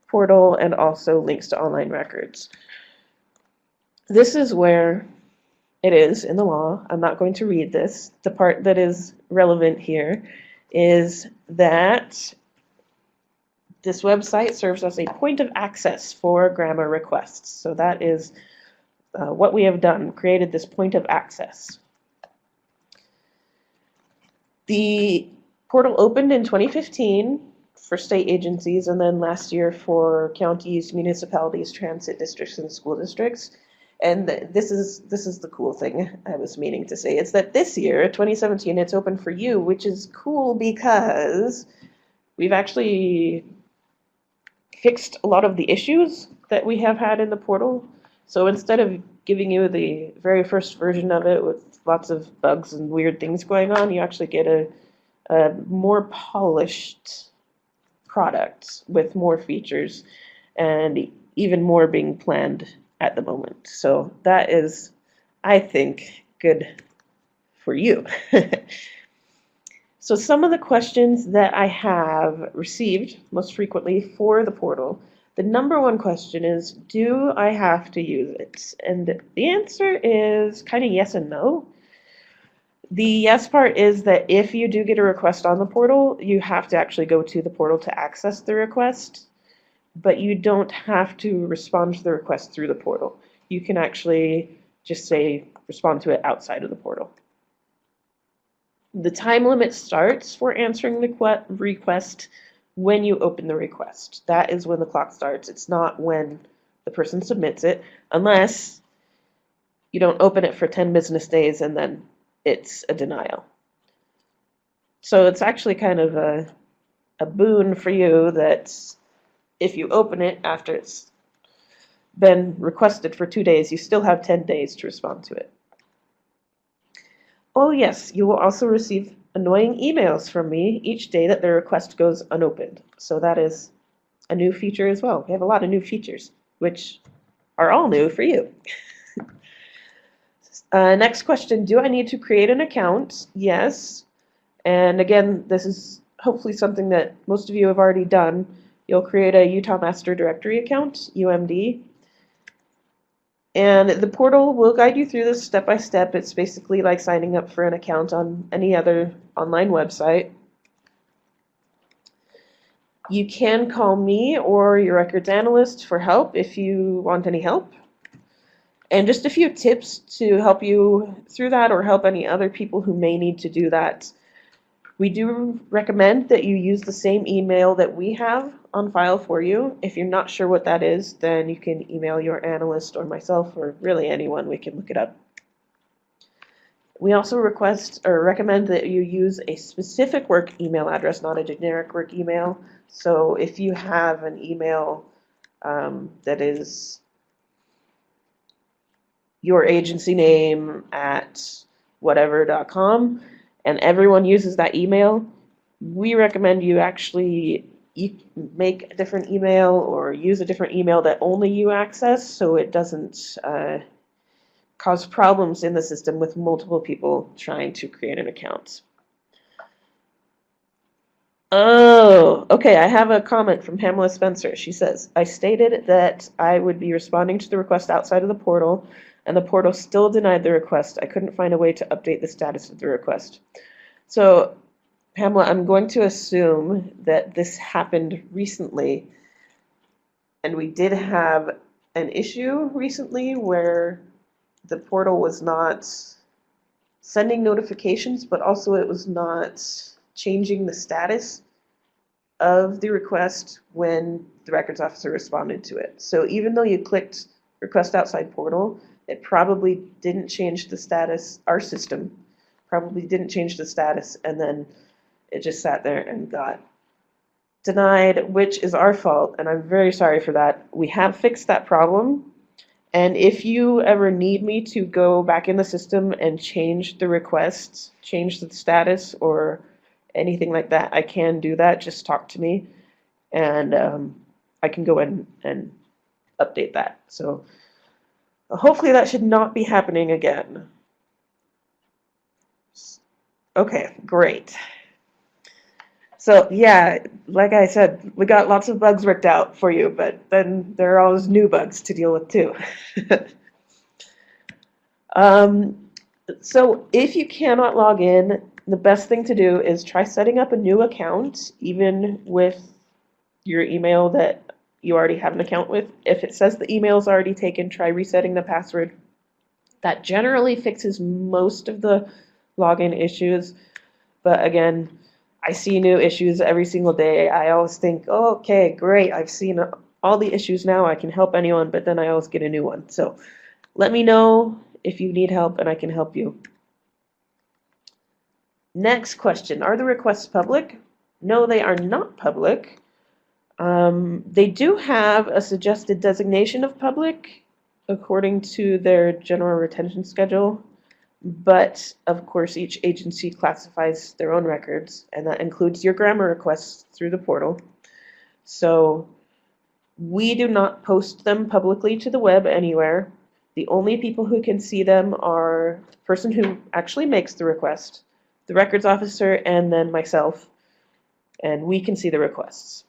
portal and also links to online records. This is where it is in the law. I'm not going to read this. The part that is relevant here is that this website serves as a point of access for GRAMA requests. So that is what we have done, created this point of access. The portal opened in 2015 for state agencies and then last year for counties, municipalities, transit districts, and school districts. And this is the cool thing I was meaning to say. It's that this year, 2017, it's open for you, which is cool because we've actually fixed a lot of the issues that we have had in the portal. So instead of giving you the very first version of it with lots of bugs and weird things going on, you actually get a more polished product with more features and even more being planned at the moment. So that is, I think, good for you. So some of the questions that I have received most frequently for the portal, the number one question is, do I have to use it? And the answer is kind of yes and no. The yes part is that if you do get a request on the portal, you have to actually go to the portal to access the request, but you don't have to respond to the request through the portal. You can actually just say, respond to it outside of the portal. The time limit starts for answering the request when you open the request. That is when the clock starts. It's not when the person submits it, unless you don't open it for 10 business days and then it's a denial. So it's actually kind of a boon for you that if you open it after it's been requested for 2 days, you still have 10 days to respond to it. Oh yes, you will also receive annoying emails from me each day that the request goes unopened. So that is a new feature as well. We have a lot of new features, which are all new for you. Next question, do I need to create an account? Yes. And again, this is hopefully something that most of you have already done. You'll create a Utah Master Directory account, UMD. And the portal will guide you through this step by step. It's basically like signing up for an account on any other online website. You can call me or your records analyst for help if you want any help. And just a few tips to help you through that or help any other people who may need to do that. We do recommend that you use the same email that we have on file for you. If you're not sure what that is, then you can email your analyst or myself or really anyone. We can look it up. We also request or recommend that you use a specific work email address, not a generic work email. So if you have an email that is your agency name at whatever.com, and everyone uses that email, we recommend you actually make a different email or use a different email that only you access so it doesn't cause problems in the system with multiple people trying to create an account. Oh, okay, I have a comment from Pamela Spencer. She says, I stated that I would be responding to the request outside of the portal, and the portal still denied the request. I couldn't find a way to update the status of the request. So, Pamela, I'm going to assume that this happened recently, and we did have an issue recently where the portal was not sending notifications, but also it was not changing the status of the request when the records officer responded to it. So even though you clicked request outside portal, it probably didn't change the status, our system probably didn't change the status, and then it just sat there and got denied, which is our fault, and I'm very sorry for that. We have fixed that problem, and if you ever need me to go back in the system and change the request, change the status, or anything like that, I can do that. Just talk to me, and I can go in and update that. So hopefully that should not be happening again. Okay, great. So yeah, like I said, we got lots of bugs worked out for you, but then there are always new bugs to deal with too. So if you cannot log in, the best thing to do is try setting up a new account, even with your email that you already have an account with. If it says the email is already taken, try resetting the password. That generally fixes most of the login issues, but again, I see new issues every single day. I always think, oh, okay, great, I've seen all the issues now, I can help anyone, but then I always get a new one. So let me know if you need help and I can help you. Next question, are the requests public? No, they are not public. They do have a suggested designation of public according to their general retention schedule. But, of course, each agency classifies their own records, and that includes your GRAMA requests through the portal. So we do not post them publicly to the web anywhere. The only people who can see them are the person who actually makes the request, the records officer, and then myself, and we can see the requests.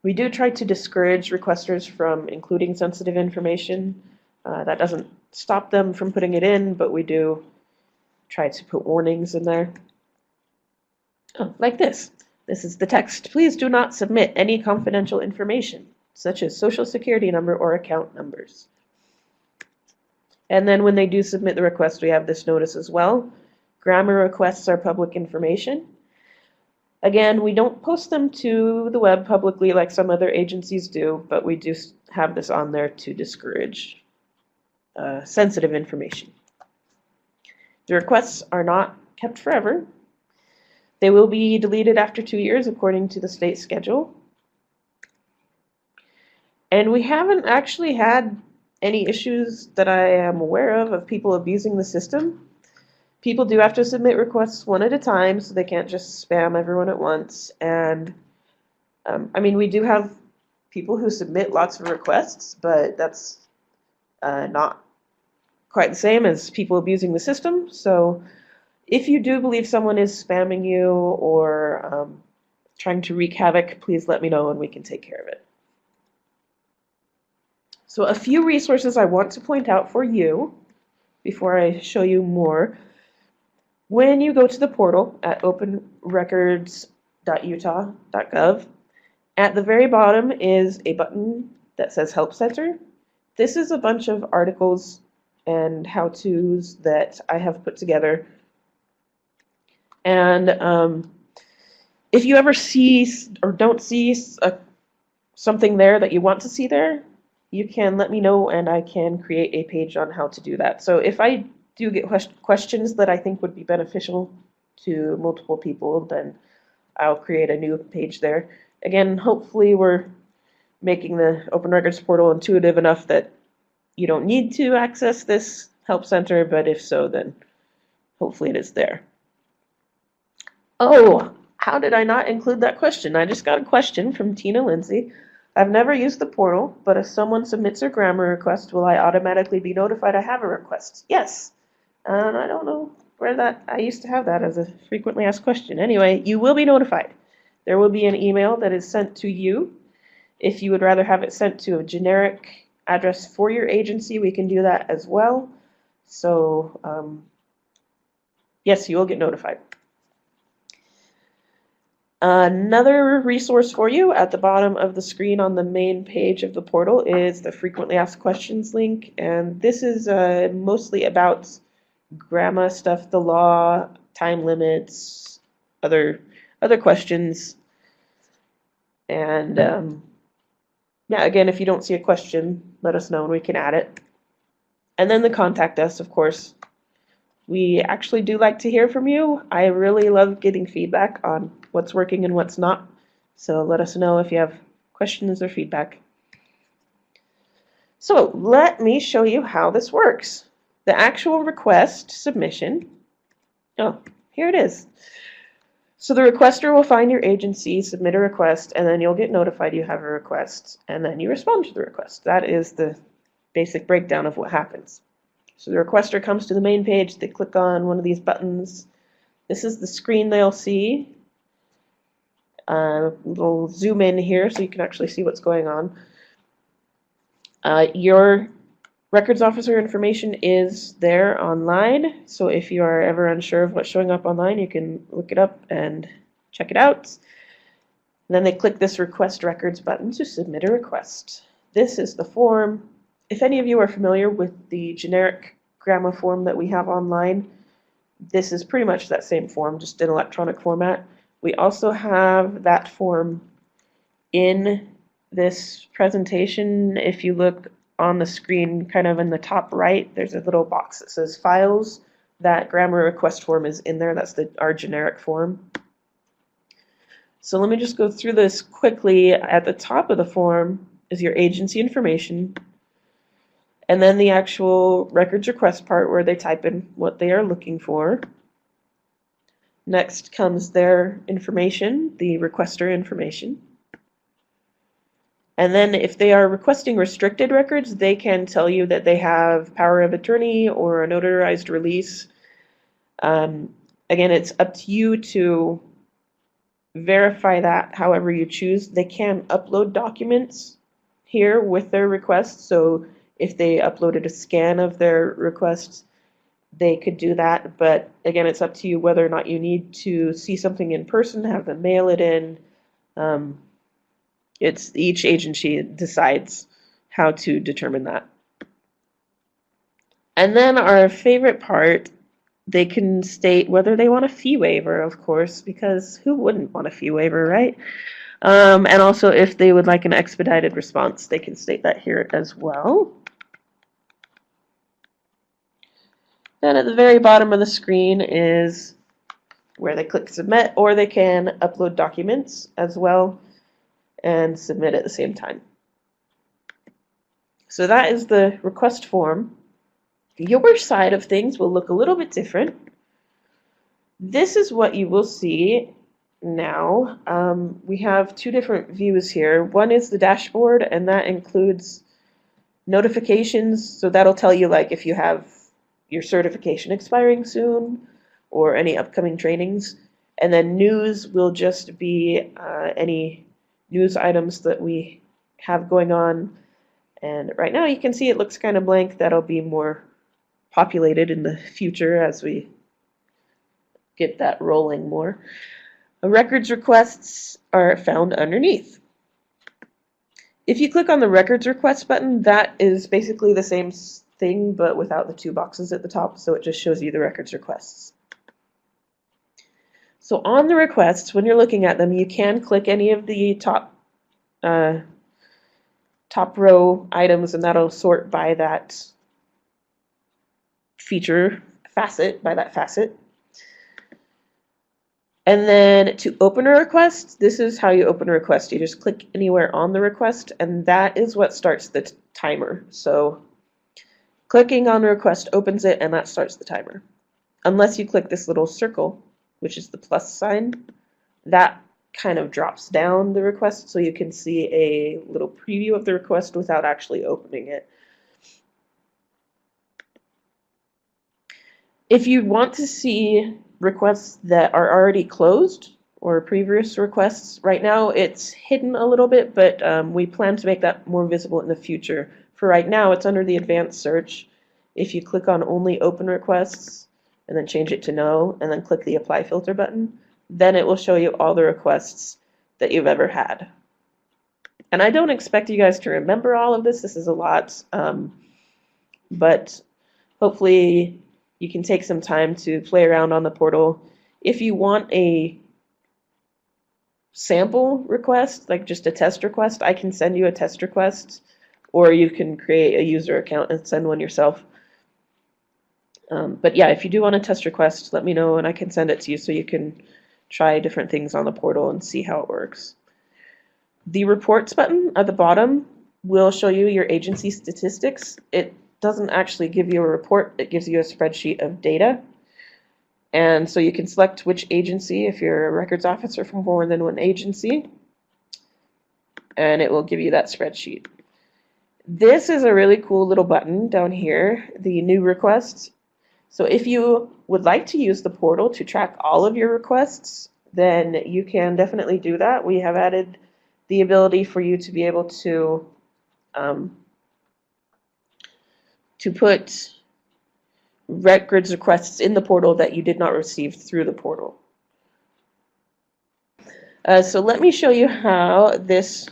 We do try to discourage requesters from including sensitive information. That doesn't stop them from putting it in, but we do try to put warnings in there. Oh, like this. This is the text. Please do not submit any confidential information, such as social security number or account numbers. And then when they do submit the request, we have this notice as well. GRAMA requests are public information. Again, we don't post them to the web publicly like some other agencies do, but we do have this on there to discourage sensitive information. The requests are not kept forever. They will be deleted after 2 years according to the state schedule. And we haven't actually had any issues that I am aware of people abusing the system. People do have to submit requests one at a time, so they can't just spam everyone at once. And I mean, we do have people who submit lots of requests, but that's not quite the same as people abusing the system. So if you do believe someone is spamming you or trying to wreak havoc, please let me know and we can take care of it. So a few resources I want to point out for you before I show you more. When you go to the portal at openrecords.utah.gov, at the very bottom is a button that says Help Center. This is a bunch of articles and how-tos that I have put together. And if you ever see or don't see something there that you want to see there, you can let me know and I can create a page on how to do that. So if I do get questions that I think would be beneficial to multiple people, then I'll create a new page there. Again, hopefully we're making the Open Records portal intuitive enough that you don't need to access this help center, but if so, then hopefully it is there. Oh, how did I not include that question? I just got a question from Tina Lindsay. I've never used the portal, but if someone submits a grammar request, will I automatically be notified I have a request? Yes. And I don't know where I used to have that as a frequently asked question. Anyway, you will be notified. There will be an email that is sent to you. If you would rather have it sent to a generic address for your agency, we can do that as well. So, yes, you will get notified. Another resource for you at the bottom of the screen on the main page of the portal is the frequently asked questions link, and this is mostly about GRAMA stuff, the law, time limits, other questions. And yeah, again, if you don't see a question, let us know and we can add it. And then the contact us, of course. We actually do like to hear from you. I really love getting feedback on what's working and what's not. So let us know if you have questions or feedback. So let me show you how this works. The actual request submission. Oh, here it is. So the requester will find your agency, submit a request, and then you'll get notified you have a request, and then you respond to the request. That is the basic breakdown of what happens. So the requester comes to the main page, they click on one of these buttons. This is the screen they'll see. We'll zoom in here so you can actually see what's going on. Your records officer information is there online, so if you are ever unsure of what's showing up online, you can look it up and check it out. And then they click this Request Records button to submit a request. This is the form. If any of you are familiar with the generic GRAMA form that we have online, this is pretty much that same form, just in electronic format. We also have that form in this presentation. If you look on the screen, kind of in the top right, there's a little box that says Files. That GRAMA request form is in there. That's our generic form. So let me just go through this quickly. At the top of the form is your agency information, and then the actual records request part where they type in what they are looking for. Next comes their information, the requester information. And then if they are requesting restricted records, they can tell you that they have power of attorney or a notarized release. Again, it's up to you to verify that however you choose. They can upload documents here with their requests. So if they uploaded a scan of their requests, they could do that. But again, it's up to you whether or not you need to see something in person, have them mail it in. It's each agency decides how to determine that. And then our favorite part they can state whether they want a fee waiver, of course, because who wouldn't want a fee waiver, right? And also if they would like an expedited response, they can state that here as well. Then at the very bottom of the screen is where they click submit, or they can upload documents as well and submit at the same time. So that is the request form. Your side of things will look a little bit different. This is what you will see now. We have two different views here. One is the dashboard, and that includes notifications. So that'll tell you like if you have your certification expiring soon or any upcoming trainings. And then news will just be any news items that we have going on. And right now you can see it looks kind of blank. That'll be more populated in the future as we get that rolling more. Records requests are found underneath. If you click on the records request button, that is basically the same thing but without the two boxes at the top, so it just shows you the records requests. So on the requests, when you're looking at them, you can click any of the top row items, and that'll sort by that feature facet, by that facet. And then to open a request, this is how you open a request. You just click anywhere on the request, and that is what starts the timer. So clicking on the request opens it, and that starts the timer. Unless you click this little circle, which is the plus sign, that kind of drops down the request so you can see a little preview of the request without actually opening it. If you want to see requests that are already closed or previous requests, right now it's hidden a little bit, but we plan to make that more visible in the future. For right now, it's under the advanced search. If you click on only open requests and then change it to no, and then click the apply filter button, then it will show you all the requests that you've ever had. And I don't expect you guys to remember all of this. This is a lot, but hopefully you can take some time to play around on the portal. If you want a sample request, like just a test request, I can send you a test request, or you can create a user account and send one yourself. But yeah, if you do want a test request, let me know and I can send it to you so you can try different things on the portal and see how it works. The reports button at the bottom will show you your agency statistics. It doesn't actually give you a report, it gives you a spreadsheet of data. And so you can select which agency, if you're a records officer from more than one agency, and it will give you that spreadsheet. This is a really cool little button down here, the new requests. So if you would like to use the portal to track all of your requests, then you can definitely do that. We have added the ability for you to be able to put records requests in the portal that you did not receive through the portal. So let me show you how this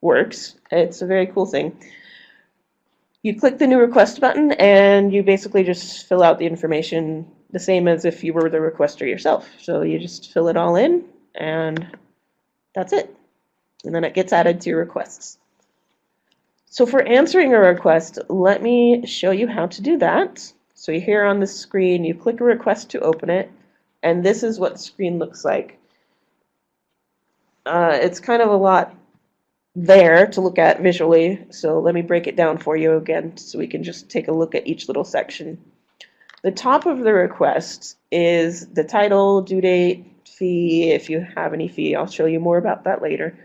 works. It's a very cool thing. You click the new request button and you basically just fill out the information the same as if you were the requester yourself. So you just fill it all in and that's it. And then it gets added to your requests. So for answering a request, let me show you how to do that. So here on the screen, you click a request to open it, and this is what the screen looks like. It's kind of a lot there to look at visually, so let me break it down for you again so we can just take a look at each little section. The top of the request is the title, due date, fee, if you have any fee. I'll show you more about that later.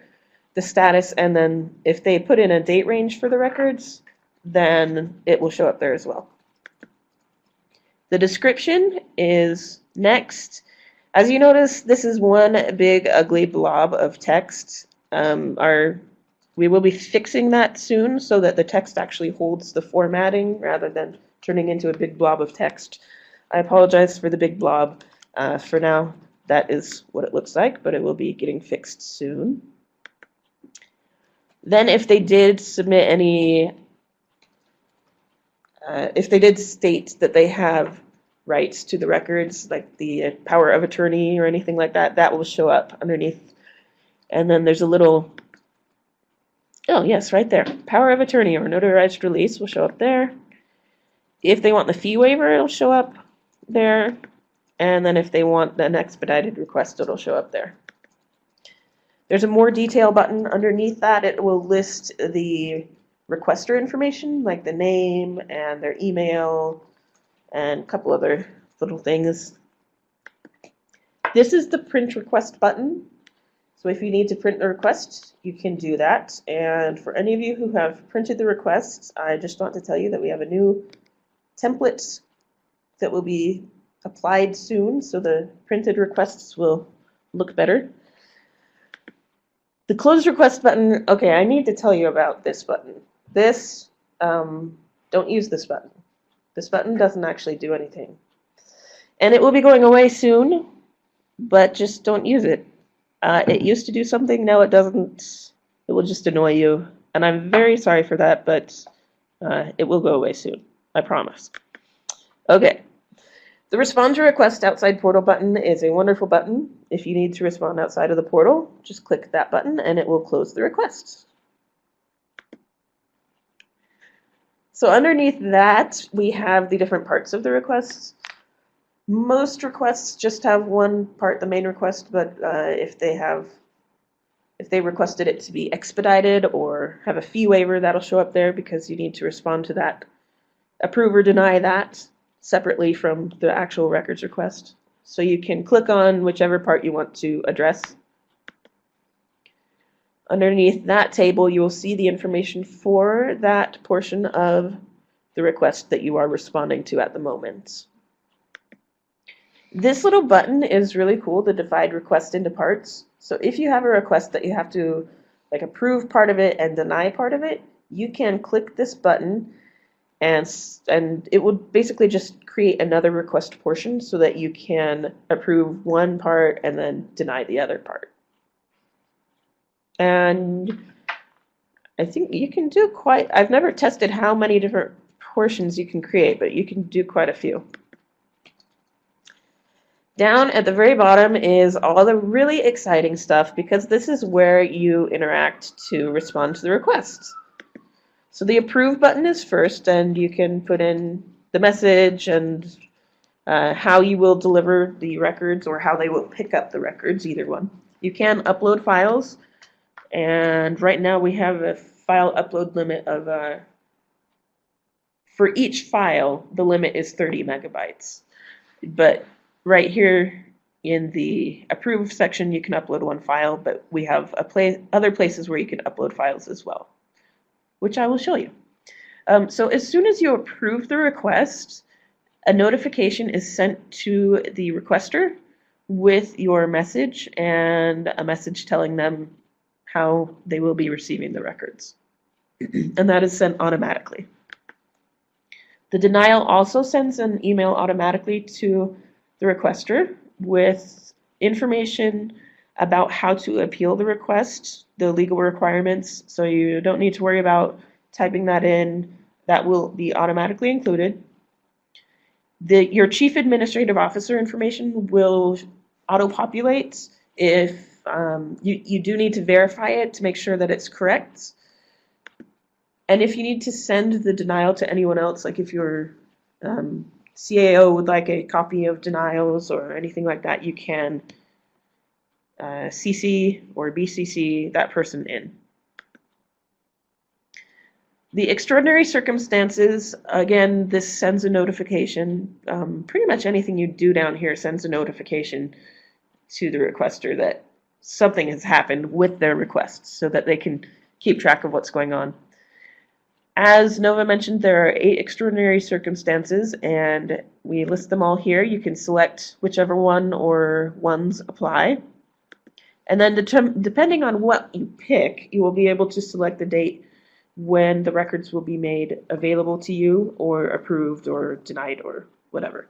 The status, and then if they put in a date range for the records, then it will show up there as well. The description is next. As you notice, this is one big ugly blob of text. We will be fixing that soon so that the text actually holds the formatting rather than turning into a big blob of text. I apologize for the big blob. For now, that is what it looks like, but it will be getting fixed soon. Then if they did submit any, if they did state that they have rights to the records, like the power of attorney or anything like that, that will show up underneath. And then there's a little, oh yes, right there. Power of attorney or notarized release will show up there. If they want the fee waiver, it'll show up there. And then if they want an expedited request, it'll show up there. There's a more detail button underneath that. It will list the requester information, like the name and their email and a couple other little things. This is the print request button. So if you need to print the request, you can do that. And for any of you who have printed the requests, I just want to tell you that we have a new template that will be applied soon, so the printed requests will look better. The close request button, okay, I need to tell you about this button. This, don't use this button. This button doesn't actually do anything. And it will be going away soon, but just don't use it. It used to do something, now it doesn't. It will just annoy you. And I'm very sorry for that, but it will go away soon, I promise. Okay. The Respond to Request Outside Portal button is a wonderful button. If you need to respond outside of the portal, just click that button and it will close the request. So underneath that, we have the different parts of the requests. Most requests just have one part, the main request, but if they requested it to be expedited or have a fee waiver, that'll show up there because you need to respond to that. Approve or deny that separately from the actual records request. So you can click on whichever part you want to address. Underneath that table, you will see the information for that portion of the request that you are responding to at the moment. This little button is really cool to divide request into parts. So if you have a request that you have to like approve part of it and deny part of it, you can click this button and it will basically just create another request portion so that you can approve one part and then deny the other part. And I think you can do quite, I've never tested how many different portions you can create, but you can do quite a few. Down at the very bottom is all the really exciting stuff because this is where you interact to respond to the requests. So the approve button is first, and you can put in the message and how you will deliver the records or how they will pick up the records, either one. You can upload files, and right now we have a file upload limit of, for each file, the limit is 30 megabytes. But right here in the approve section, you can upload one file, but we have other places where you can upload files as well, which I will show you. So as soon as you approve the request, a notification is sent to the requester with your message and a message telling them how they will be receiving the records. And that is sent automatically. The denial also sends an email automatically to the requester with information about how to appeal the request, the legal requirements, so you don't need to worry about typing that in. That will be automatically included. Your Chief Administrative Officer information will auto-populate if you do need to verify it to make sure that it's correct. And if you need to send the denial to anyone else, like if your CAO would like a copy of denials or anything like that, you can CC or BCC that person in. The extraordinary circumstances, again, this sends a notification. Pretty much anything you do down here sends a notification to the requester that something has happened with their requests so that they can keep track of what's going on. As Nova mentioned, there are 8 extraordinary circumstances, and we list them all here. You can select whichever one or ones apply. And then depending on what you pick, you will be able to select the date when the records will be made available to you or approved or denied or whatever.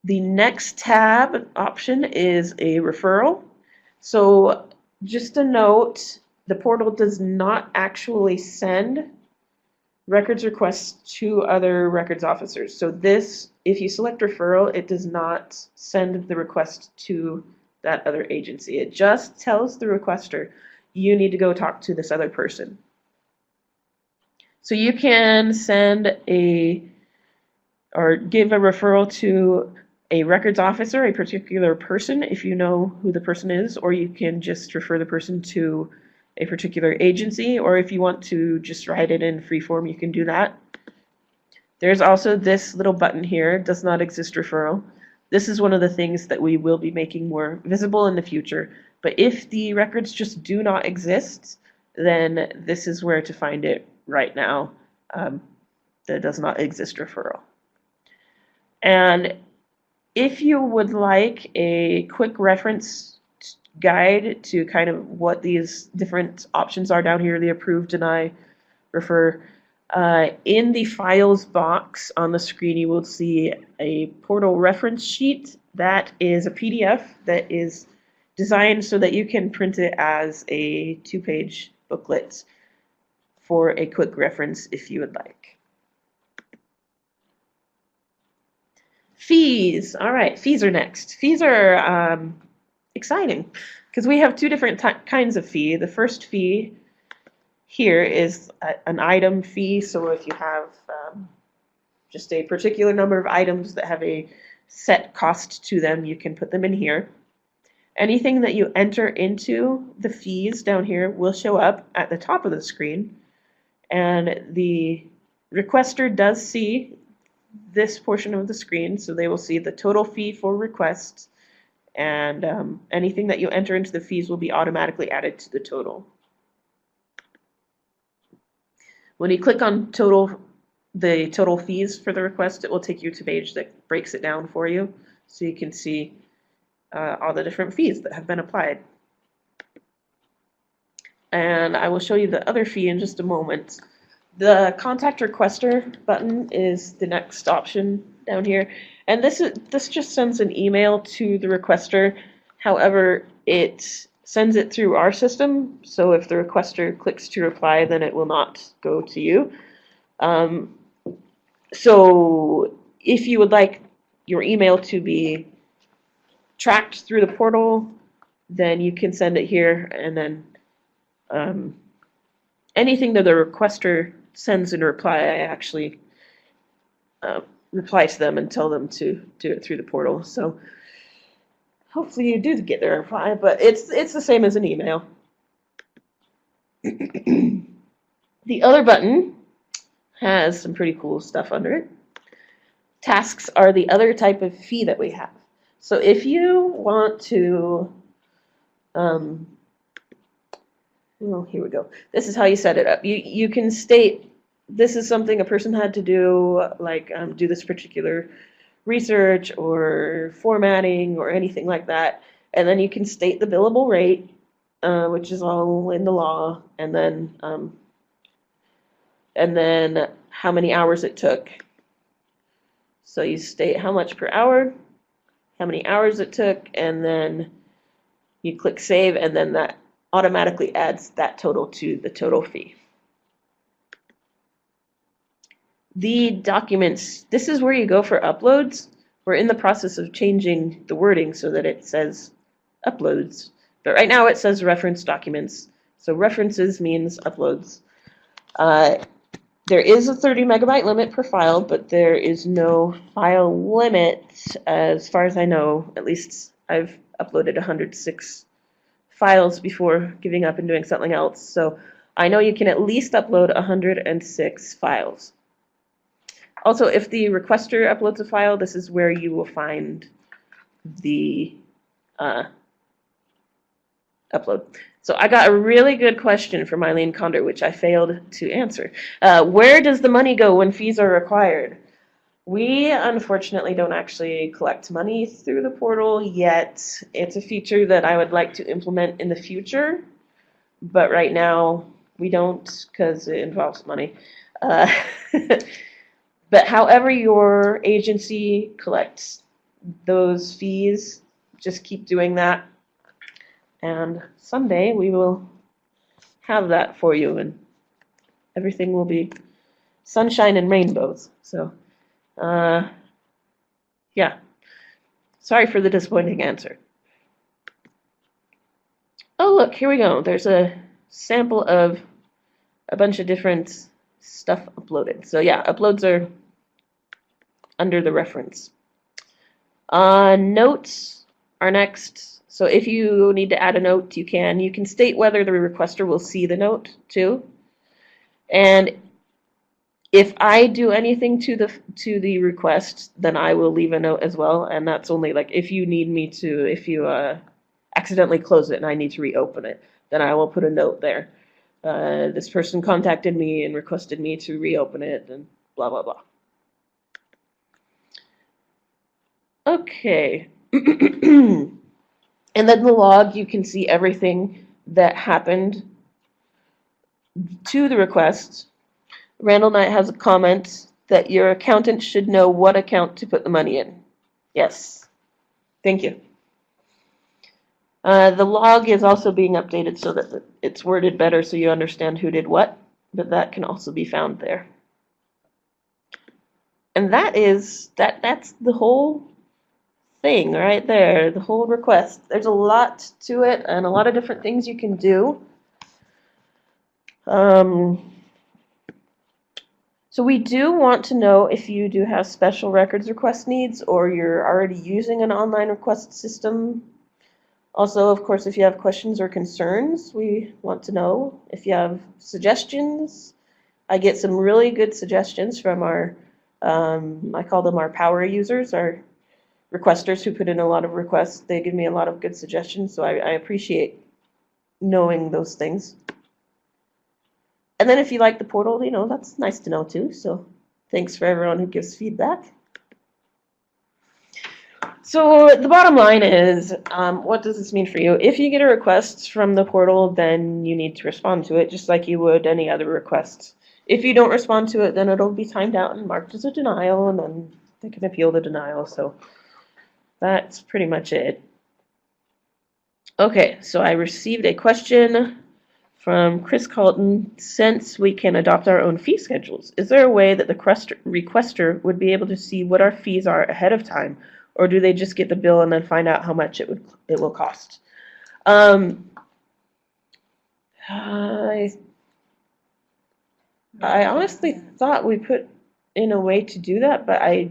The next tab option is a referral. So just a note, the portal does not actually send records requests to other records officers. So this, if you select referral, it does not send the request to that other agency. It just tells the requester, you need to go talk to this other person. So you can send or give a referral to a records officer, a particular person, if you know who the person is, or you can just refer the person to a particular agency, or if you want to just write it in free form, you can do that. There's also this little button here, does not exist referral. This is one of the things that we will be making more visible in the future. But if the records just do not exist, then this is where to find it right now. That does not exist referral. And if you would like a quick reference guide to kind of what these different options are down here, the approve, deny, refer, in the files box on the screen you will see a portal reference sheet. That is a PDF that is designed so that you can print it as a 2-page booklet for a quick reference if you would like. Fees. All right, fees are next. Fees are exciting because we have two different kinds of fee. The first fee here is an item fee. So if you have just a particular number of items that have a set cost to them, you can put them in here. Anything that you enter into the fees down here will show up at the top of the screen, and the requester does see this portion of the screen, so they will see the total fee for requests, and anything that you enter into the fees will be automatically added to the total. When you click on the total fees for the request, it will take you to a page that breaks it down for you, so you can see all the different fees that have been applied. And I will show you the other fee in just a moment. The contact requester button is the next option down here, and this just sends an email to the requester. However, it sends it through our system, so if the requester clicks to reply, then it will not go to you. So if you would like your email to be tracked through the portal, then you can send it here, and then anything that the requester sends in reply, I actually reply to them and tell them to do it through the portal. So hopefully you do get their reply, but it's the same as an email. The other button has some pretty cool stuff under it. Tasks are the other type of fee that we have. So if you want to, well, here we go. This is how you set it up. You can state this is something a person had to do, like do this particular research or formatting or anything like that, and then you can state the billable rate, which is all in the law, and then how many hours it took. So you state how much per hour, how many hours it took, and then you click save, and then that automatically adds that total to the total fee. The documents, this is where you go for uploads. We're in the process of changing the wording so that it says uploads, but right now it says reference documents. So references means uploads. There is a 30 megabyte limit per file, but there is no file limit as far as I know. At least I've uploaded 106 files before giving up and doing something else. So I know you can at least upload 106 files. Also, if the requester uploads a file, this is where you will find the upload. So I got a really good question from Eileen Condor, which I failed to answer. Where does the money go when fees are required? We unfortunately don't actually collect money through the portal yet. It's a feature that I would like to implement in the future, but right now we don't because it involves money. But however your agency collects those fees, just keep doing that. And someday we will have that for you and everything will be sunshine and rainbows. So, yeah. Sorry for the disappointing answer. Oh, look, here we go. There's a sample of a bunch of different stuff uploaded. So yeah, uploads are under the reference. Notes are next. So if you need to add a note, you can. You can state whether the requester will see the note too. And if I do anything to the request, then I will leave a note as well. And that's only like if you need me to, if you accidentally close it and I need to reopen it, then I will put a note there. This person contacted me and requested me to reopen it and blah, blah, blah. Okay. And then the log, you can see everything that happened to the request. Randall Knight has a comment that your accountant should know what account to put the money in. Yes. Thank you. The log is also being updated so that it's worded better so you understand who did what, but that can also be found there. And that's the whole thing right there, the whole request. There's a lot to it and a lot of different things you can do. So we do want to know if you do have special records request needs or you're already using an online request system. Also, of course, if you have questions or concerns, we want to know. If you have suggestions, I get some really good suggestions from our, I call them our power users, our requesters who put in a lot of requests. They give me a lot of good suggestions, so I appreciate knowing those things. And then if you like the portal, you know, that's nice to know too. So thanks for everyone who gives feedback. So the bottom line is, what does this mean for you? If you get a request from the portal, then you need to respond to it just like you would any other request. If you don't respond to it, then it'll be timed out and marked as a denial, and then they can appeal the denial. So that's pretty much it. Okay, so I received a question from Chris Colton. Since we can adopt our own fee schedules, is there a way that the requester would be able to see what our fees are ahead of time? Or do they just get the bill and then find out how much it will cost? I honestly thought we put in a way to do that, but I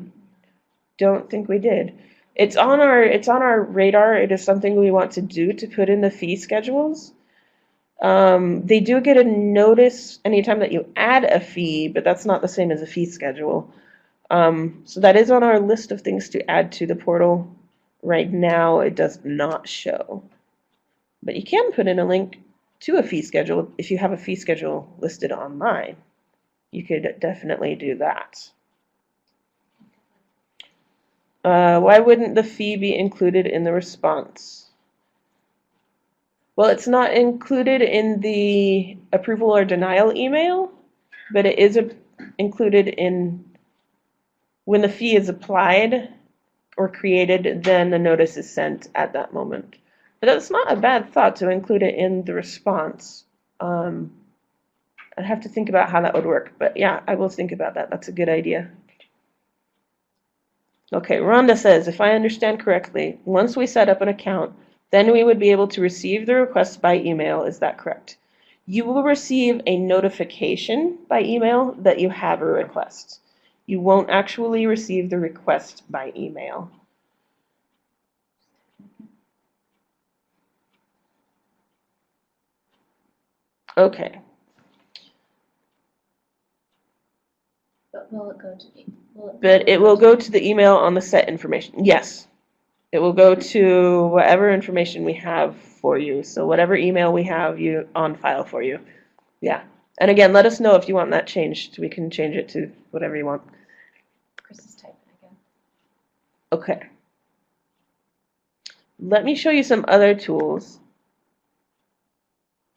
don't think we did. It's on our radar. It is something we want to do, to put in the fee schedules. They do get a notice anytime that you add a fee, but that's not the same as a fee schedule. So that is on our list of things to add to the portal. Right now, it does not show. But you can put in a link to a fee schedule if you have a fee schedule listed online. You could definitely do that. Why wouldn't the fee be included in the response? Well, it's not included in the approval or denial email, but it is included in when the fee is applied or created, then the notice is sent at that moment. But that's not a bad thought to include it in the response. I'd have to think about how that would work, but yeah, I will think about that. That's a good idea. Okay, Rhonda says, if I understand correctly, once we set up an account, then we would be able to receive the request by email. Is that correct? You will receive a notification by email that you have a request. You won't actually receive the request by email. Okay. But will it go to the? But it will go to the email on the set information. Yes. It will go to whatever information we have for you. So whatever email we have you on file for you. Yeah. And again, let us know if you want that changed. We can change it to whatever you want. Chris is typing again. Okay. Let me show you some other tools.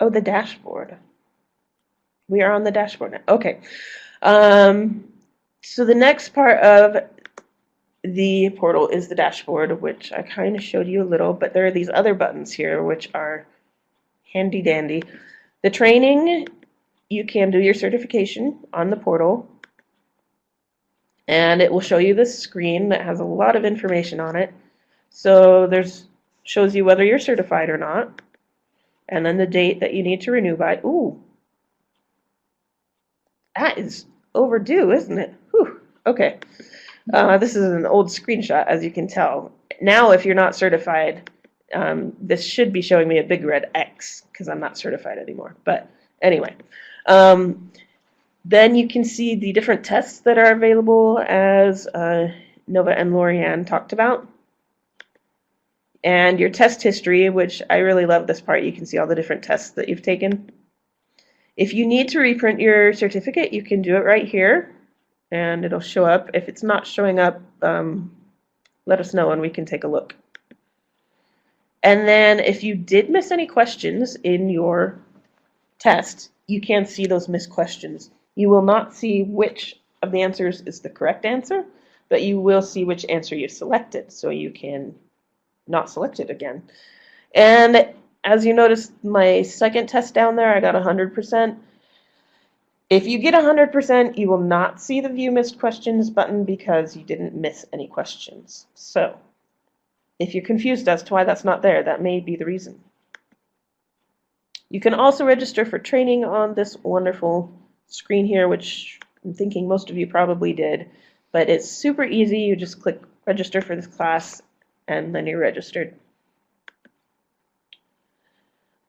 Oh, the dashboard. We are on the dashboard now. Okay. So the next part of the portal is the dashboard, which I kind of showed you a little, but there are these other buttons here which are handy dandy. The training, you can do your certification on the portal. And it will show you this screen that has a lot of information on it. So shows you whether you're certified or not, and then the date that you need to renew by. Ooh, that is overdue, isn't it? Whew. Okay. This is an old screenshot, as you can tell. Now, if you're not certified, this should be showing me a big red X because I'm not certified anymore. But anyway, then you can see the different tests that are available, as Nova and Lorianne talked about. And your test history, which I really love this part. You can see all the different tests that you've taken. If you need to reprint your certificate, you can do it right here, and it'll show up. If it's not showing up, let us know and we can take a look. And then if you did miss any questions in your test, you can see those missed questions. You will not see which of the answers is the correct answer, but you will see which answer you selected, so you can not select it again. And as you notice, my second test down there, I got 100%. If you get 100%, you will not see the View Missed Questions button because you didn't miss any questions. So, if you're confused as to why that's not there, that may be the reason. You can also register for training on this wonderful screen here, which I'm thinking most of you probably did, but it's super easy. You just click register for this class, and then you're registered.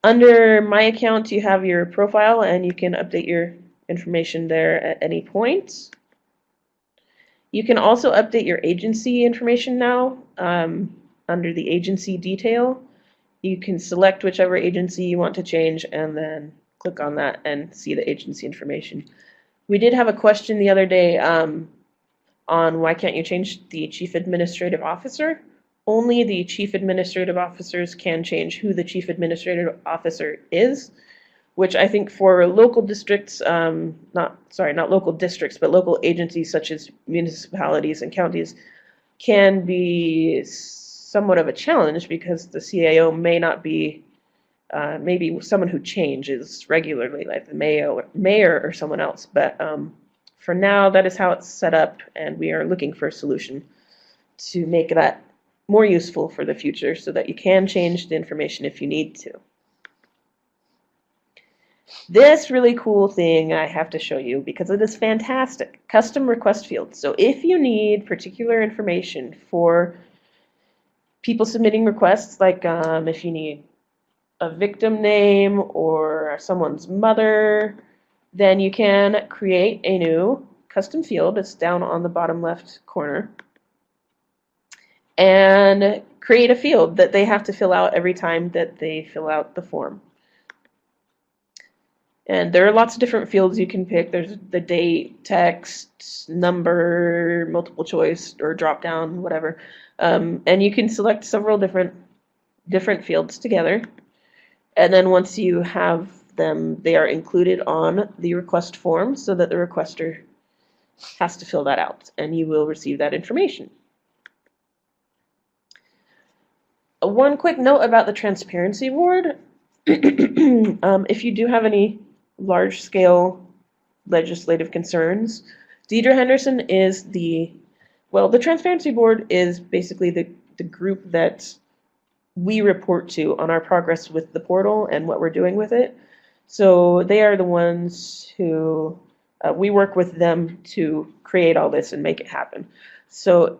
Under My Account, you have your profile, and you can update your information there at any point. You can also update your agency information now. Under the agency detail, you can select whichever agency you want to change and then click on that and see the agency information. We did have a question the other day on why can't you change the Chief Administrative Officer. Only the Chief Administrative Officers can change who the Chief Administrative Officer is, which I think for local districts, not local districts, but local agencies such as municipalities and counties can be somewhat of a challenge because the CAO may not be maybe someone who changes regularly, like the mayor or someone else. But for now, that is how it's set up, and we are looking for a solution to make that more useful for the future so that you can change the information if you need to. This really cool thing I have to show you because it is fantastic. Custom request fields. So if you need particular information for people submitting requests, like if you need a victim name or someone's mother, then you can create a new custom field. It's down on the bottom left corner. And create a field that they have to fill out every time that they fill out the form. And there are lots of different fields you can pick. There's the date, text, number, multiple choice, or drop down, whatever. And you can select several different fields together. And then once you have them, they are included on the request form so that the requester has to fill that out, and you will receive that information. One quick note about the transparency board. If you do have any large-scale legislative concerns, Deidre Henderson is the transparency board is basically the group that we report to on our progress with the portal and what we're doing with it. So they are the ones who we work with them to create all this and make it happen. So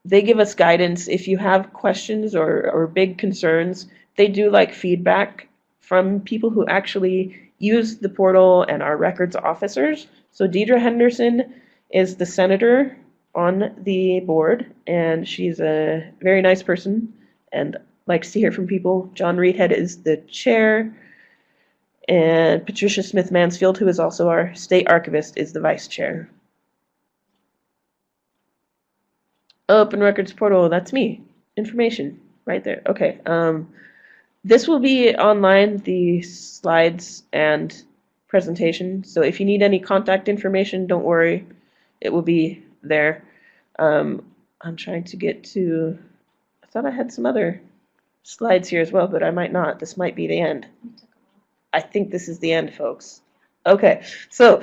they give us guidance. If you have questions or big concerns, they do like feedback from people who actually use the portal and are records officers. So Deidre Henderson is the senator on the board, and she's a very nice person and likes to hear from people. John Reedhead is the chair, and Patricia Smith Mansfield, who is also our state archivist, is the vice chair. Open Records Portal, that's me. Information, right there. Okay. This will be online, the slides and presentation. So if you need any contact information, don't worry. It will be there. I'm trying to get to, I thought I had some other slides here as well, but I might not. This might be the end. I think this is the end, folks. Okay, so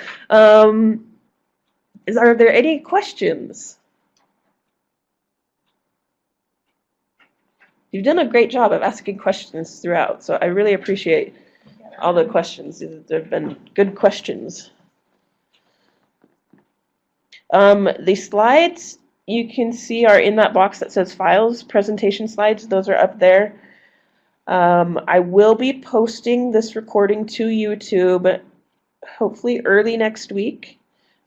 Are there any questions? You've done a great job of asking questions throughout, so I really appreciate all the questions. There have been good questions. The slides you can see are in that box that says files, presentation slides. Those are up there. I will be posting this recording to YouTube hopefully early next week.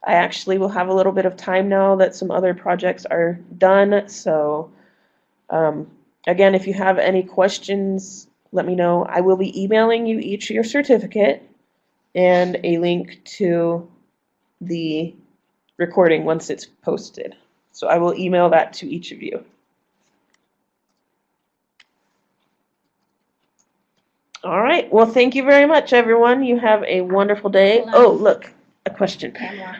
I actually will have a little bit of time now that some other projects are done. So again, if you have any questions, let me know. I will be emailing you each your certificate and a link to the recording once it's posted. So I will email that to each of you. All right. Well, thank you very much, everyone. You have a wonderful day. Oh, look, a question. Pamela.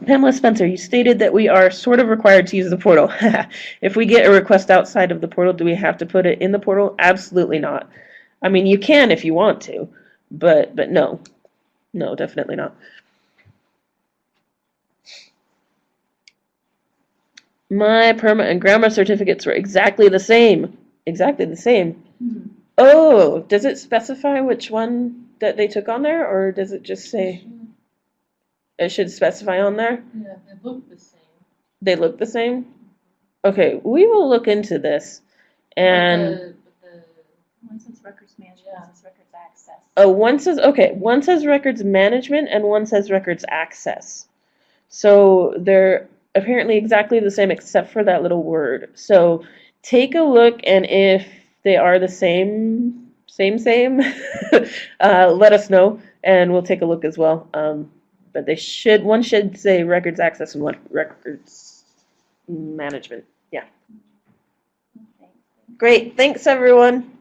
Pamela Spencer, you stated that we are sort of required to use the portal. If we get a request outside of the portal, do we have to put it in the portal? Absolutely not. I mean, you can if you want to, but no. No, definitely not. My PRMA and GRAMA certificates were exactly the same. Exactly the same. Mhm. Oh, does it specify which one that they took on there, or does it just say it should specify on there? Yeah, they look the same. They look the same? Okay, we will look into this. And One says records management, one says records access. oh, one says records management and one says records access. So they're apparently exactly the same except for that little word. So take a look, and if they are the same, let us know, and we'll take a look as well. But one should say records access and one records management. Yeah. Thanks. Great. Thanks, everyone.